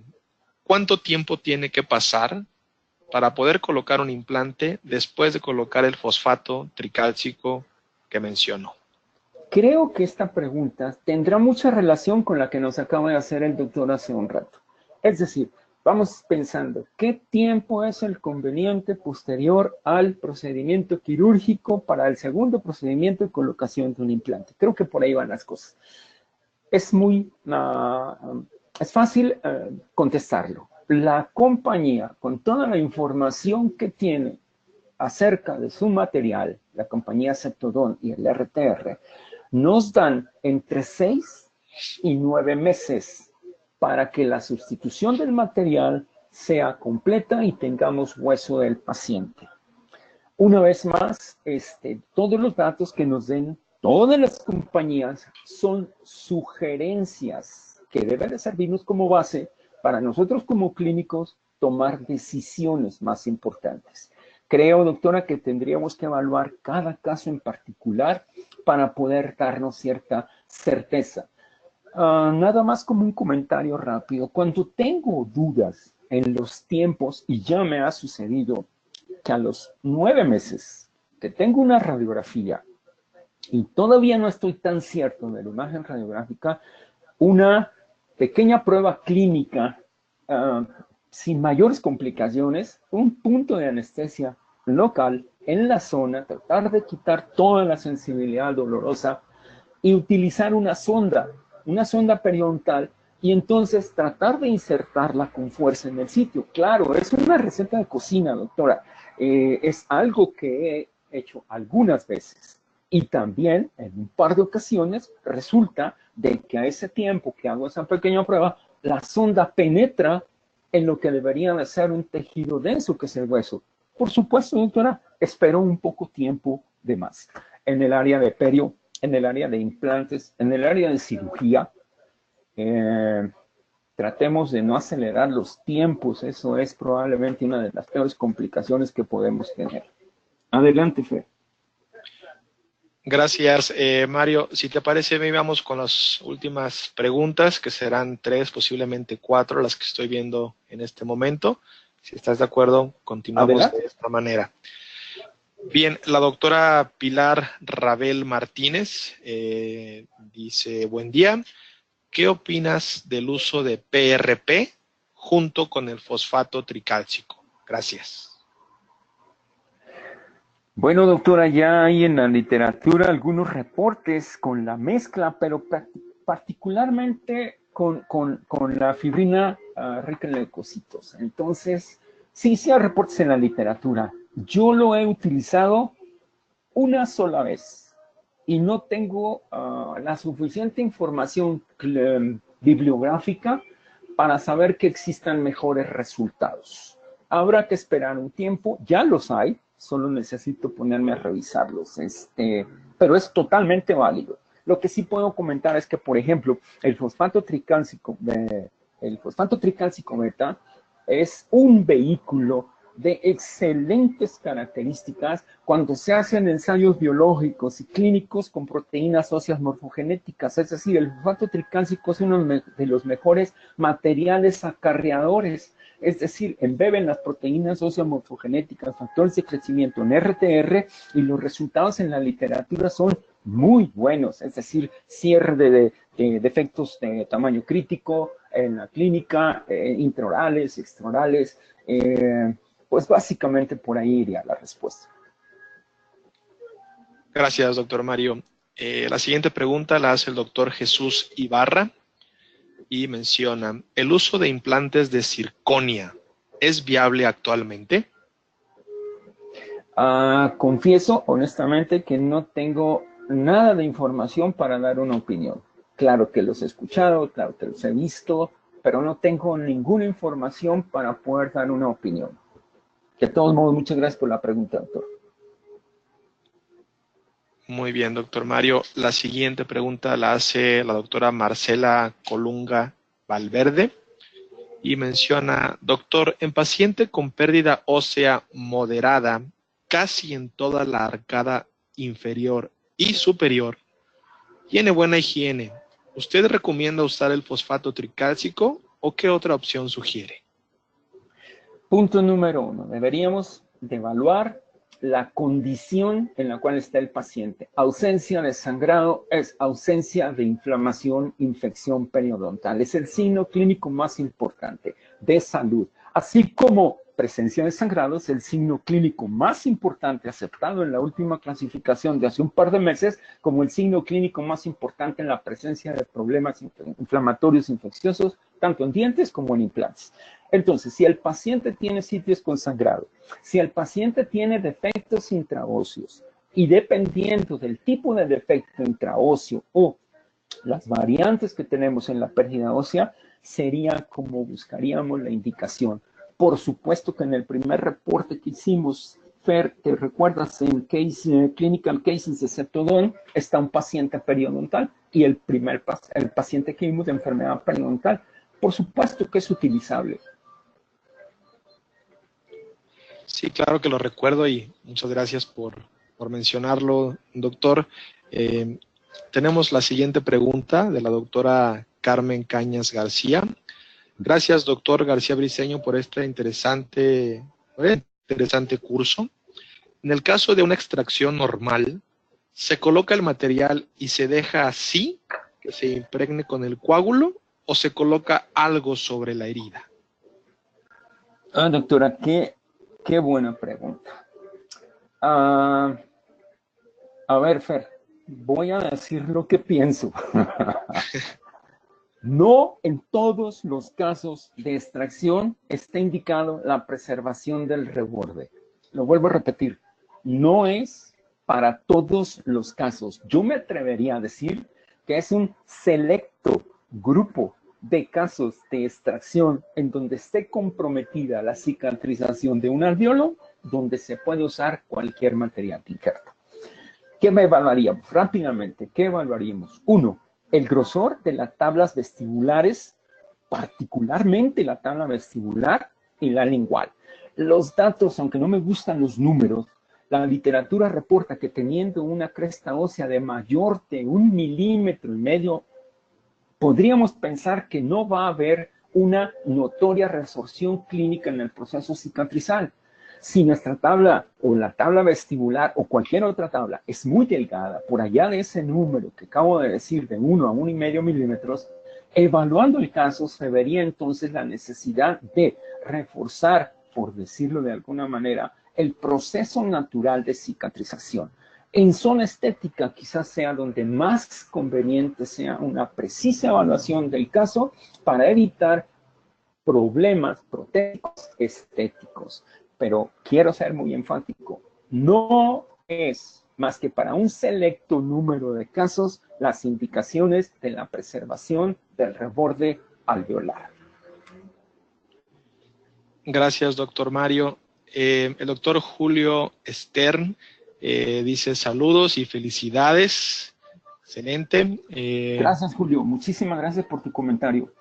¿Cuánto tiempo tiene que pasar para poder colocar un implante después de colocar el fosfato tricálcico que mencionó? Creo que esta pregunta tendrá mucha relación con la que nos acaba de hacer el doctor hace un rato. Es decir, vamos pensando, ¿qué tiempo es el conveniente posterior al procedimiento quirúrgico para el segundo procedimiento de colocación de un implante? Creo que por ahí van las cosas. Es fácil contestarlo. La compañía, con toda la información que tiene acerca de su material, la compañía Ceptodon y el RTR, nos dan entre 6 y 9 meses para que la sustitución del material sea completa y tengamos hueso del paciente. Una vez más, todos los datos que nos den todas las compañías son sugerencias que deben de servirnos como base para nosotros como clínicos tomar decisiones más importantes. Creo, doctora, que tendríamos que evaluar cada caso en particular para poder darnos cierta certeza. Nada más como un comentario rápido. Cuando tengo dudas en los tiempos, y ya me ha sucedido que a los 9 meses que tengo una radiografía y todavía no estoy tan cierto de la imagen radiográfica, una pequeña prueba clínica sin mayores complicaciones, un punto de anestesia local en la zona, tratar de quitar toda la sensibilidad dolorosa y utilizar una sonda periodontal, y entonces tratar de insertarla con fuerza en el sitio. Claro, es una receta de cocina, doctora. Es algo que he hecho algunas veces. Y también, en un par de ocasiones, resulta de que a ese tiempo que hago esa pequeña prueba, la sonda penetra en lo que debería de ser un tejido denso, que es el hueso. Por supuesto, doctora, espero un poco tiempo de más. En el área de perio, en el área de implantes, en el área de cirugía, tratemos de no acelerar los tiempos. Eso es probablemente una de las peores complicaciones que podemos tener. Adelante, Fer. Gracias, Mario. Si te parece, vamos con las últimas preguntas, que serán 3, posiblemente 4, las que estoy viendo en este momento. Si estás de acuerdo, continuamos Adelante. de esta manera. Bien, la doctora Pilar Rabel Martínez dice: buen día. ¿Qué opinas del uso de PRP junto con el fosfato tricálcico? Gracias. Bueno, doctora, ya hay en la literatura algunos reportes con la mezcla, pero particularmente con la fibrina rica en leucocitos. Entonces, sí, sí hay reportes en la literatura. Yo lo he utilizado una sola vez y no tengo la suficiente información bibliográfica para saber que existan mejores resultados. Habrá que esperar un tiempo, ya los hay, solo necesito ponerme a revisarlos, pero es totalmente válido. Lo que sí puedo comentar es que, por ejemplo, el fosfato tricálcico beta es un vehículo de excelentes características cuando se hacen ensayos biológicos y clínicos con proteínas óseas morfogenéticas. Es decir, el fosfato tricálcico es uno de los mejores materiales acarreadores. Es decir, embeben las proteínas óseas morfogenéticas, factores de crecimiento en RTR, y los resultados en la literatura son muy buenos. Es decir, cierre de defectos de tamaño crítico en la clínica, intraorales, extraorales. Pues básicamente por ahí iría la respuesta. Gracias, doctor Mario. La siguiente pregunta la hace el doctor Jesús Ibarra y menciona, ¿el uso de implantes de circonia es viable actualmente? Confieso honestamente que no tengo nada de información para dar una opinión. Claro que los he escuchado, claro que los he visto, pero no tengo ninguna información para poder dar una opinión. De todos modos, muchas gracias por la pregunta, doctor. Muy bien, doctor Mario. La siguiente pregunta la hace la doctora Marcela Colunga Valverde y menciona, doctor, en paciente con pérdida ósea moderada, casi en toda la arcada inferior y superior, tiene buena higiene, ¿usted recomienda usar el fosfato tricálcico o qué otra opción sugiere? Punto número 1. Deberíamos de evaluar la condición en la cual está el paciente. Ausencia de sangrado es ausencia de inflamación, infección periodontal. Es el signo clínico más importante de salud. Así como presencia de sangrado es el signo clínico más importante aceptado en la última clasificación de hace un par de meses como el signo clínico más importante en la presencia de problemas inflamatorios infecciosos, tanto en dientes como en implantes. Entonces, si el paciente tiene sitios con sangrado, si el paciente tiene defectos intraóseos y dependiendo del tipo de defecto intraóseo o las variantes que tenemos en la pérdida ósea, sería como buscaríamos la indicación. Por supuesto que en el primer reporte que hicimos, Fer, ¿te recuerdas? En Clinical Cases de Ceptodon está un paciente periodontal y el paciente que vimos de enfermedad periodontal. Por supuesto que es utilizable. Sí, claro que lo recuerdo y muchas gracias por mencionarlo, doctor. Tenemos la siguiente pregunta de la doctora Carmen Cañas García. Gracias, doctor García Briceño, por este interesante curso. En el caso de una extracción normal, ¿se coloca el material y se deja así, que se impregne con el coágulo, o se coloca algo sobre la herida? Doctora, qué buena pregunta. A ver, Fer, voy a decir lo que pienso. No en todos los casos de extracción está indicado la preservación del reborde. Lo vuelvo a repetir, no es para todos los casos. Yo me atrevería a decir que es un selecto grupo de casos de extracción en donde esté comprometida la cicatrización de un alveolo, donde se puede usar cualquier material de injerto. ¿Qué evaluaríamos? Rápidamente, ¿qué evaluaríamos? 1. El grosor de las tablas vestibulares, particularmente la tabla vestibular y la lingual. Los datos, aunque no me gustan los números, la literatura reporta que teniendo una cresta ósea de mayor de 1,5 milímetros, podríamos pensar que no va a haber una notoria resorción clínica en el proceso cicatrizal. Si nuestra tabla o la tabla vestibular o cualquier otra tabla es muy delgada, por allá de ese número que acabo de decir, de 1 a 1,5 milímetros, evaluando el caso se vería entonces la necesidad de reforzar, por decirlo de alguna manera, el proceso natural de cicatrización. En zona estética quizás sea donde más conveniente sea una precisa evaluación del caso para evitar problemas protéticos estéticos. Pero quiero ser muy enfático, no es más que para un selecto número de casos las indicaciones de la preservación del reborde alveolar. Gracias, doctor Mario. El doctor Julio Stern dice saludos y felicidades. Excelente. Gracias, Julio. Muchísimas gracias por tu comentario.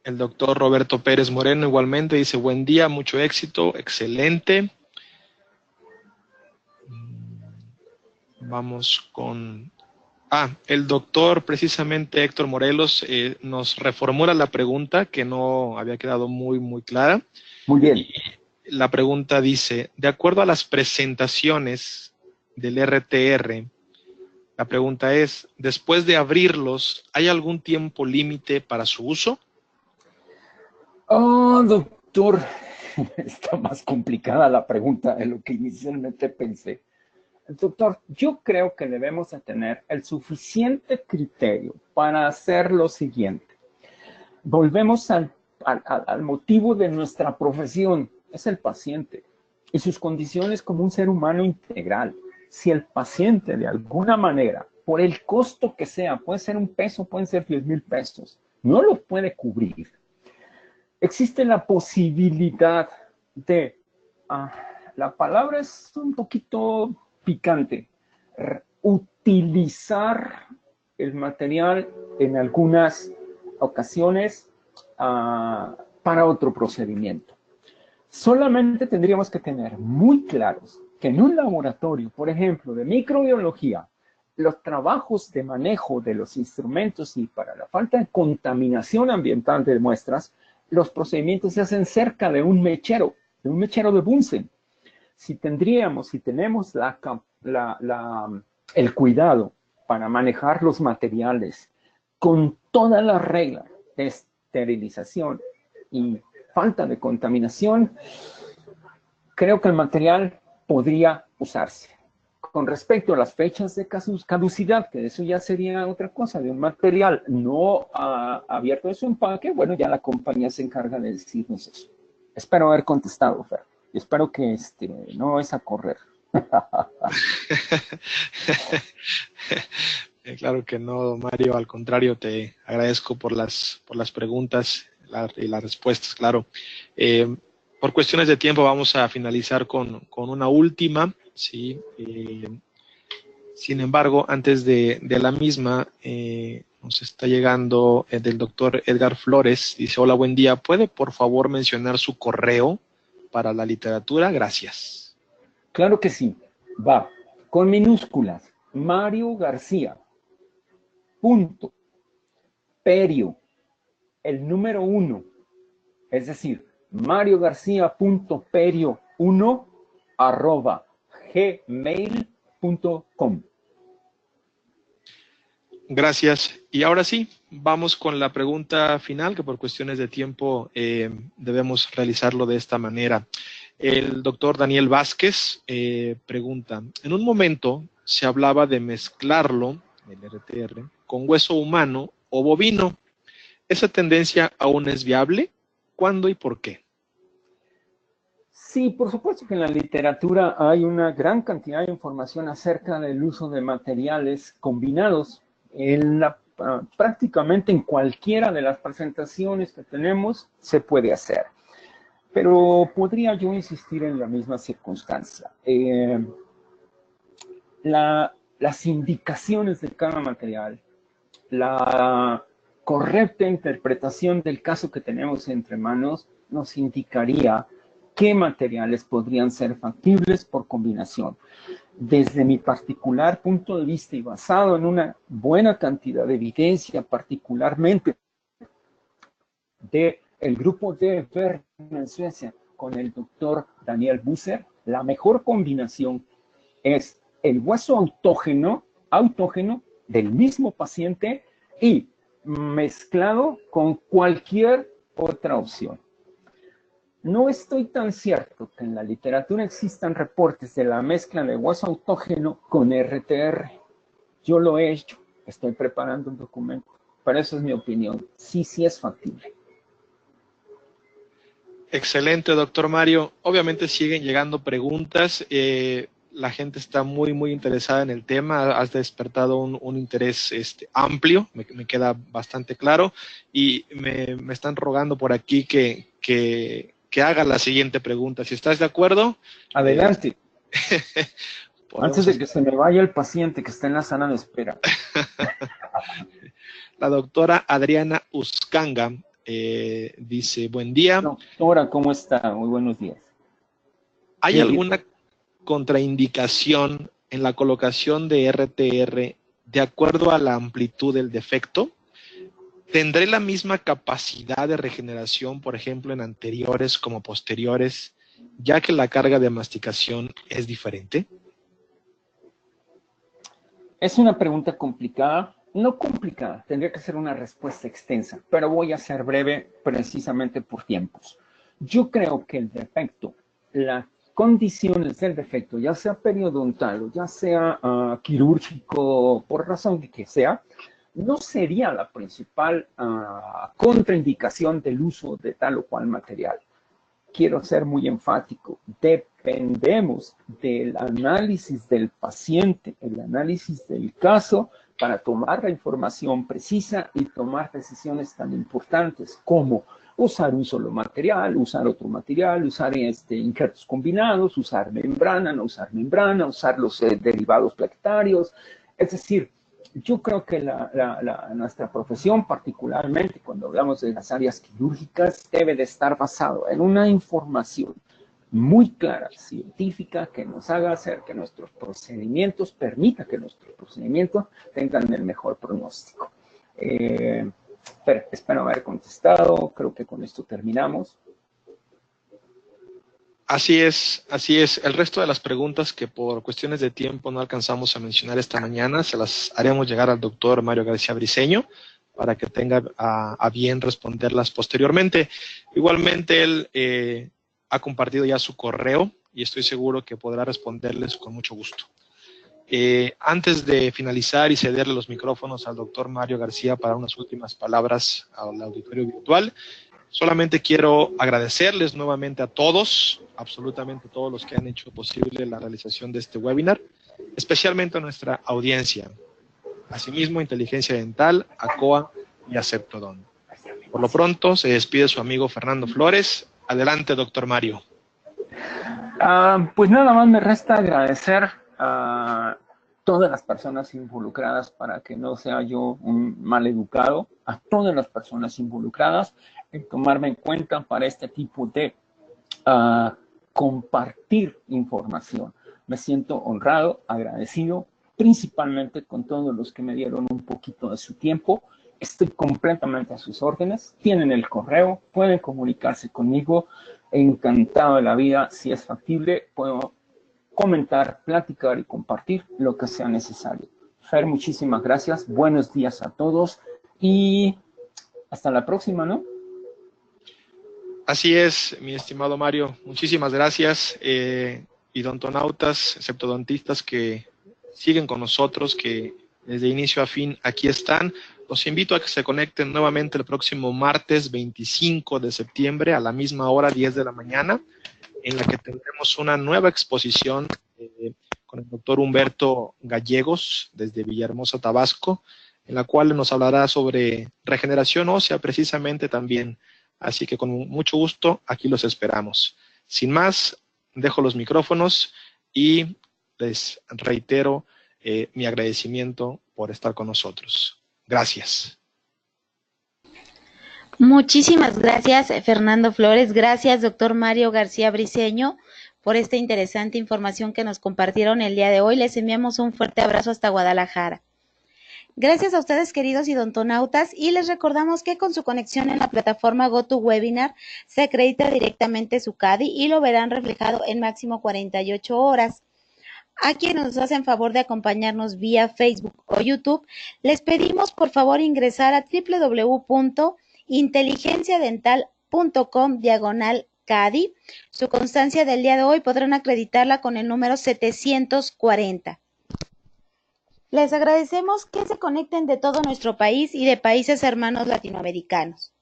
El doctor Roberto Pérez Moreno igualmente dice buen día, mucho éxito, excelente. Vamos con... el doctor precisamente Héctor Morelos nos reformula la pregunta que no había quedado muy clara. Muy bien. Y la pregunta dice, de acuerdo a las presentaciones del RTR, la pregunta es, después de abrirlos, ¿hay algún tiempo límite para su uso? Oh, doctor, está más complicada la pregunta de lo que inicialmente pensé. Doctor, yo creo que debemos de tener el suficiente criterio para hacer lo siguiente. Volvemos al motivo de nuestra profesión, es el paciente y sus condiciones como un ser humano integral. Si el paciente de alguna manera, por el costo que sea, puede ser un peso, pueden ser 10,000 pesos, no lo puede cubrir, existe la posibilidad de, la palabra es un poquito picante, utilizar el material en algunas ocasiones para otro procedimiento. Solamente tendríamos que tener muy claros que en un laboratorio, por ejemplo, de microbiología, los trabajos de manejo de los instrumentos y para la falta de contaminación ambiental de muestras, los procedimientos se hacen cerca de un mechero de Bunsen. Si tenemos el cuidado para manejar los materiales con todas las reglas de esterilización y falta de contaminación, creo que el material podría usarse. Con respecto a las fechas de caducidad, que eso ya sería otra cosa, de un material no abierto de su empaque, bueno, ya la compañía se encarga de decirnos eso. Espero haber contestado, Fer. Y espero que no es a correr. Claro que no, Mario, al contrario, te agradezco por las preguntas y las respuestas, claro. Por cuestiones de tiempo vamos a finalizar con una última, ¿sí? Sin embargo, antes de la misma, nos está llegando del doctor Edgar Flores, dice, hola, buen día, ¿puede por favor mencionar su correo para la literatura? Gracias. Claro que sí, va, con minúsculas, Mario García, punto, perio, el número 1, es decir, mariogarcia.perio1@gmail.com. Gracias. Y ahora sí, vamos con la pregunta final, que por cuestiones de tiempo debemos realizarlo de esta manera. El doctor Daniel Vázquez pregunta, en un momento se hablaba de mezclarlo, el RTR, con hueso humano o bovino. ¿Esa tendencia aún es viable? ¿Cuándo y por qué? Sí, por supuesto que en la literatura hay una gran cantidad de información acerca del uso de materiales combinados. Prácticamente en cualquiera de las presentaciones que tenemos se puede hacer. Pero podría yo insistir en la misma circunstancia. Las indicaciones de cada material, la correcta interpretación del caso que tenemos entre manos nos indicaría qué materiales podrían ser factibles por combinación. Desde mi particular punto de vista y basado en una buena cantidad de evidencia, particularmente del grupo de Bern en Suecia con el doctor Daniel Busser, la mejor combinación es el hueso autógeno del mismo paciente y mezclado con cualquier otra opción. No estoy tan cierto que en la literatura existan reportes de la mezcla de hueso autógeno con RTR. Yo lo he hecho, estoy preparando un documento, pero esa es mi opinión. Sí, sí es factible. Excelente, doctor Mario. Obviamente siguen llegando preguntas. La gente está muy, muy interesada en el tema. Has despertado un interés amplio, me queda bastante claro. Y me están rogando por aquí que haga la siguiente pregunta. Si estás de acuerdo, Adelante. Antes podemos de hacer. que se me vaya el paciente que está en la sala de espera. La doctora Adriana Uscanga dice, buen día. Doctora, ¿cómo está? Muy buenos días. ¿Hay alguna contraindicación en la colocación de RTR de acuerdo a la amplitud del defecto? ¿Tendré la misma capacidad de regeneración, por ejemplo, en anteriores como posteriores, ya que la carga de masticación es diferente? Es una pregunta complicada. No complicada, tendría que ser una respuesta extensa, pero voy a ser breve precisamente por tiempos. Yo creo que el defecto, las condiciones del defecto, ya sea periodontal o ya sea quirúrgico, por razón de que sea, no sería la principal contraindicación del uso de tal o cual material. Quiero ser muy enfático, dependemos del análisis del paciente, el análisis del caso, para tomar la información precisa y tomar decisiones tan importantes como usar un solo material, usar otro material, usar injertos combinados, usar membrana, no usar membrana, usar los derivados plaquetarios. Es decir, yo creo que nuestra profesión, particularmente cuando hablamos de las áreas quirúrgicas, debe de estar basado en una información muy clara, científica, que nos haga hacer que nuestros procedimientos, permita que nuestros procedimientos tengan el mejor pronóstico. Pero espero haber contestado, creo que con esto terminamos. Así es, así es. El resto de las preguntas que por cuestiones de tiempo no alcanzamos a mencionar esta mañana, se las haremos llegar al doctor Mario García Briceño para que tenga a bien responderlas posteriormente. Igualmente, él ha compartido ya su correo y estoy seguro que podrá responderles con mucho gusto. Antes de finalizar y cederle los micrófonos al doctor Mario García para unas últimas palabras al auditorio virtual, solamente quiero agradecerles nuevamente a todos, absolutamente todos los que han hecho posible la realización de este webinar, especialmente a nuestra audiencia. Asimismo, Inteligencia Dental, ACOA y Aceptodon. Por lo pronto, se despide su amigo Fernando Flores. Adelante, doctor Mario. Pues nada más me resta agradecer a todas las personas involucradas, para que no sea yo un mal educado, a todas las personas involucradas en tomarme en cuenta para este tipo de compartir información. Me siento honrado, agradecido, principalmente con todos los que me dieron un poquito de su tiempo. Estoy completamente a sus órdenes. Tienen el correo, pueden comunicarse conmigo. Encantado de la vida, si es factible, puedo comentar, platicar y compartir lo que sea necesario. Fer, muchísimas gracias. Buenos días a todos y hasta la próxima, ¿no? Así es, mi estimado Mario. Muchísimas gracias. Y odontonautas, septodontistas que siguen con nosotros, que desde inicio a fin aquí están. Los invito a que se conecten nuevamente el próximo martes 25 de septiembre a la misma hora, 10 de la mañana, en la que tendremos una nueva exposición con el doctor Humberto Gallegos desde Villahermosa, Tabasco, en la cual nos hablará sobre regeneración ósea precisamente también. Así que con mucho gusto aquí los esperamos. Sin más, dejo los micrófonos y les reitero mi agradecimiento por estar con nosotros. Gracias. Muchísimas gracias, Fernando Flores. Gracias, doctor Mario García Briceño, por esta interesante información que nos compartieron el día de hoy. Les enviamos un fuerte abrazo hasta Guadalajara. Gracias a ustedes, queridos idontonautas, y les recordamos que con su conexión en la plataforma GoToWebinar se acredita directamente su CADI y lo verán reflejado en máximo 48 horas. A quienes nos hacen favor de acompañarnos vía Facebook o YouTube, les pedimos por favor ingresar a www.inteligenciadental.com/clases CADI. Su constancia del día de hoy podrán acreditarla con el número 740. Les agradecemos que se conecten de todo nuestro país y de países hermanos latinoamericanos.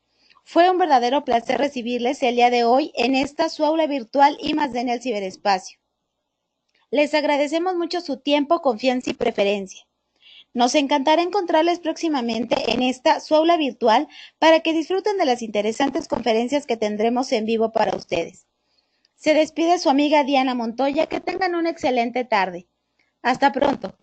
Fue un verdadero placer recibirles el día de hoy en esta su aula virtual I+D en el ciberespacio. Les agradecemos mucho su tiempo, confianza y preferencia. Nos encantará encontrarles próximamente en esta su aula virtual para que disfruten de las interesantes conferencias que tendremos en vivo para ustedes. Se despide su amiga Diana Montoya. Que tengan una excelente tarde. Hasta pronto.